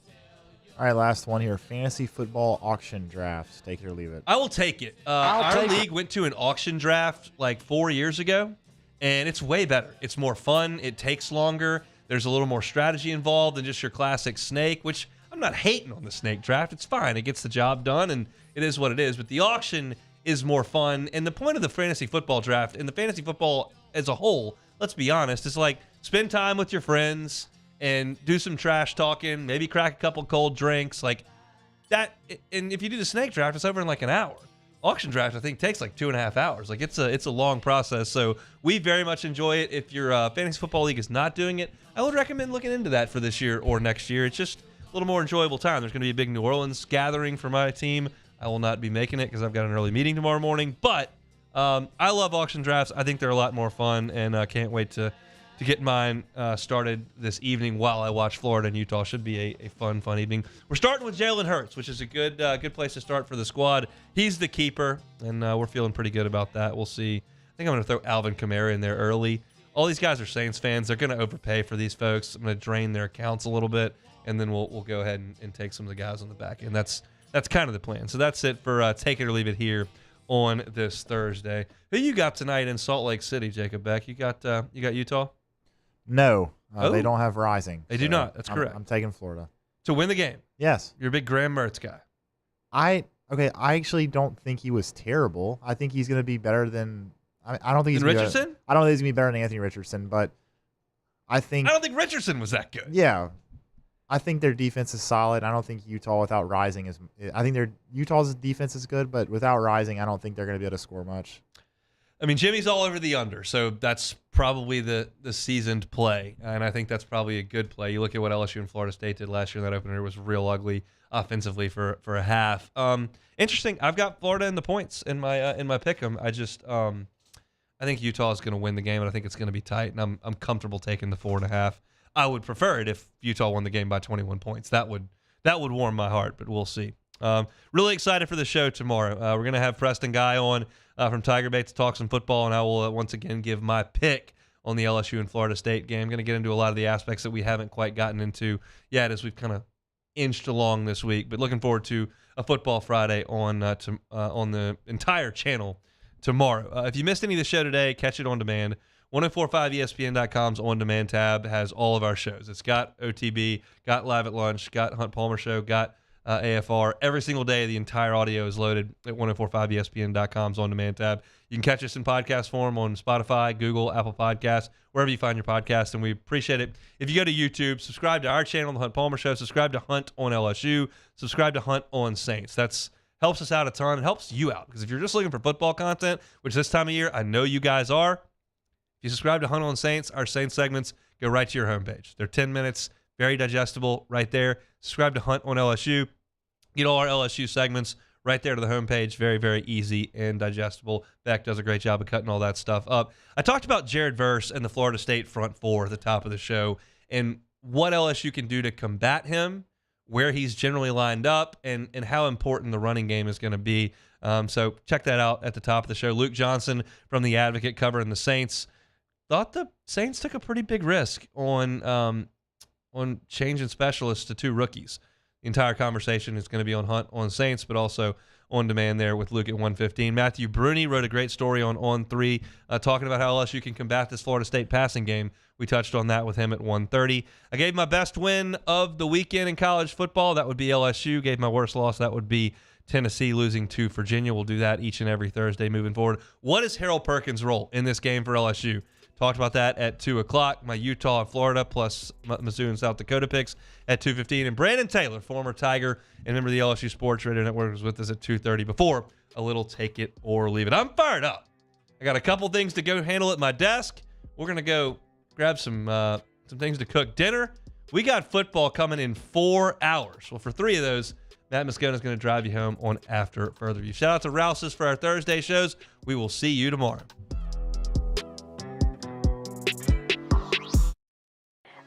All right, last one here. Fantasy football auction drafts. Take it or leave it. I will take it. Our league went to an auction draft like 4 years ago, and it's way better. It's more fun. It takes longer. There's a little more strategy involved than just your classic snake, which I'm not hating on the snake draft. It's fine. It gets the job done, and it is what it is. But the auction is more fun. And the point of the fantasy football draft and the fantasy football as a whole, let's be honest, is like spend time with your friends and do some trash talking, maybe crack a couple cold drinks like that. And if you do the snake draft, it's over in like an hour. Auction draft, I think, takes like 2.5 hours. Like it's a long process. So we very much enjoy it. If your fantasy football league is not doing it, I would recommend looking into that for this year or next year. It's just a little more enjoyable time. There's going to be a big New Orleans gathering for my team. I will not be making it because I've got an early meeting tomorrow morning. But I love auction drafts. I think they're a lot more fun, and I can't wait to get mine started this evening while I watch Florida and Utah. Should be a fun evening. We're starting with Jalen Hurts, which is a good place to start for the squad. He's the keeper, and we're feeling pretty good about that. We'll see. I think I'm going to throw Alvin Kamara in there early. All these guys are Saints fans. They're going to overpay for these folks. I'm going to drain their accounts a little bit, and then we'll go ahead and take some of the guys on the back end. That's kind of the plan. So that's it for Take It or Leave It here on this Thursday. Who you got tonight in Salt Lake City, Jacob Beck? You got Utah? No, they don't have Rising. They do not. That's correct. I'm taking Florida. To win the game? Yes. You're a big Graham Mertz guy. I actually don't think he was terrible. I think he's going to be better than I don't think he's Richardson? I don't think he's going to be better than Anthony Richardson, but I don't think Richardson was that good. Yeah. I think their defense is solid. I don't think Utah without Rising is I think Utah's defense is good, but without Rising, I don't think they're going to be able to score much. I mean, Jimmy's all over the under, so that's probably the seasoned play, and I think that's probably a good play. You look at what LSU and Florida State did last year in that opener; it was real ugly offensively for a half. Interesting. I've got Florida in the points in my pick 'em. I just I think Utah is going to win the game, and I think it's going to be tight, and I'm comfortable taking the 4.5. I would prefer it if Utah won the game by 21 points. That would warm my heart, but we'll see. Really excited for the show tomorrow. We're going to have Preston Guy on from Tiger Bait to talk some football, and I will once again give my pick on the LSU and Florida State game. I'm going to get into a lot of the aspects that we haven't quite gotten into yet as we've kind of inched along this week, but looking forward to a Football Friday on the entire channel tomorrow. If you missed any of the show today, catch it on demand. 1045ESPN.com's on-demand tab has all of our shows. It's got OTB, got Live at Lunch, got Hunt Palmer Show, got AFR. Every single day, the entire audio is loaded at 1045ESPN.com's on-demand tab. You can catch us in podcast form on Spotify, Google, Apple Podcasts, wherever you find your podcast, and we appreciate it. If you go to YouTube, subscribe to our channel, The Hunt Palmer Show, subscribe to Hunt on LSU, subscribe to Hunt on Saints. That's helps us out a ton. It helps you out, because if you're just looking for football content, which this time of year I know you guys are, if you subscribe to Hunt on Saints, our Saints segments go right to your homepage. They're 10 minutes, very digestible right there. Subscribe to Hunt on LSU. Get all our LSU segments right there to the homepage. Very, very easy and digestible. Beck does a great job of cutting all that stuff up. I talked about Jared Verse and the Florida State front four at the top of the show and what LSU can do to combat him, where he's generally lined up, and how important the running game is going to be. So check that out at the top of the show. Luke Johnson from The Advocate covering the Saints. Thought the Saints took a pretty big risk on changing specialists to two rookies. The entire conversation is going to be on Hunt on Saints, but also on demand there with Luke at 1:15. Matthew Brune wrote a great story on On3 talking about how LSU can combat this Florida State passing game. We touched on that with him at 1:30. I gave my best win of the weekend in college football. That would be LSU. Gave my worst loss. That would be Tennessee losing to Virginia. We'll do that each and every Thursday moving forward. What is Harold Perkins' role in this game for LSU? Talked about that at 2 o'clock. My Utah and Florida plus Mizzou and South Dakota picks at 2:15. And Brandon Taylor, former Tiger and member of the LSU Sports Radio Network, was with us at 2:30 before a little take it or leave it. I'm fired up. I got a couple things to go handle at my desk. We're going to go grab some things to cook dinner. We got football coming in 4 hours. Well, for 3 of those, Matt Moscona is going to drive you home on After Further View. Shout out to Rouse's for our Thursday shows. We will see you tomorrow.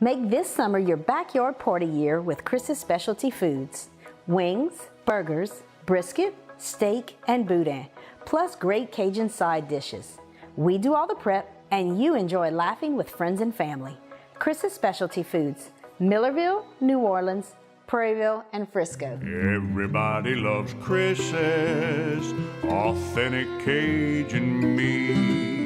Make this summer your backyard party year with Chris's Specialty Foods. Wings, burgers, brisket, steak, and boudin, plus great Cajun side dishes. We do all the prep, and you enjoy laughing with friends and family. Chris's Specialty Foods, Millerville, New Orleans, Prairieville, and Frisco. Everybody loves Chris's authentic Cajun meat.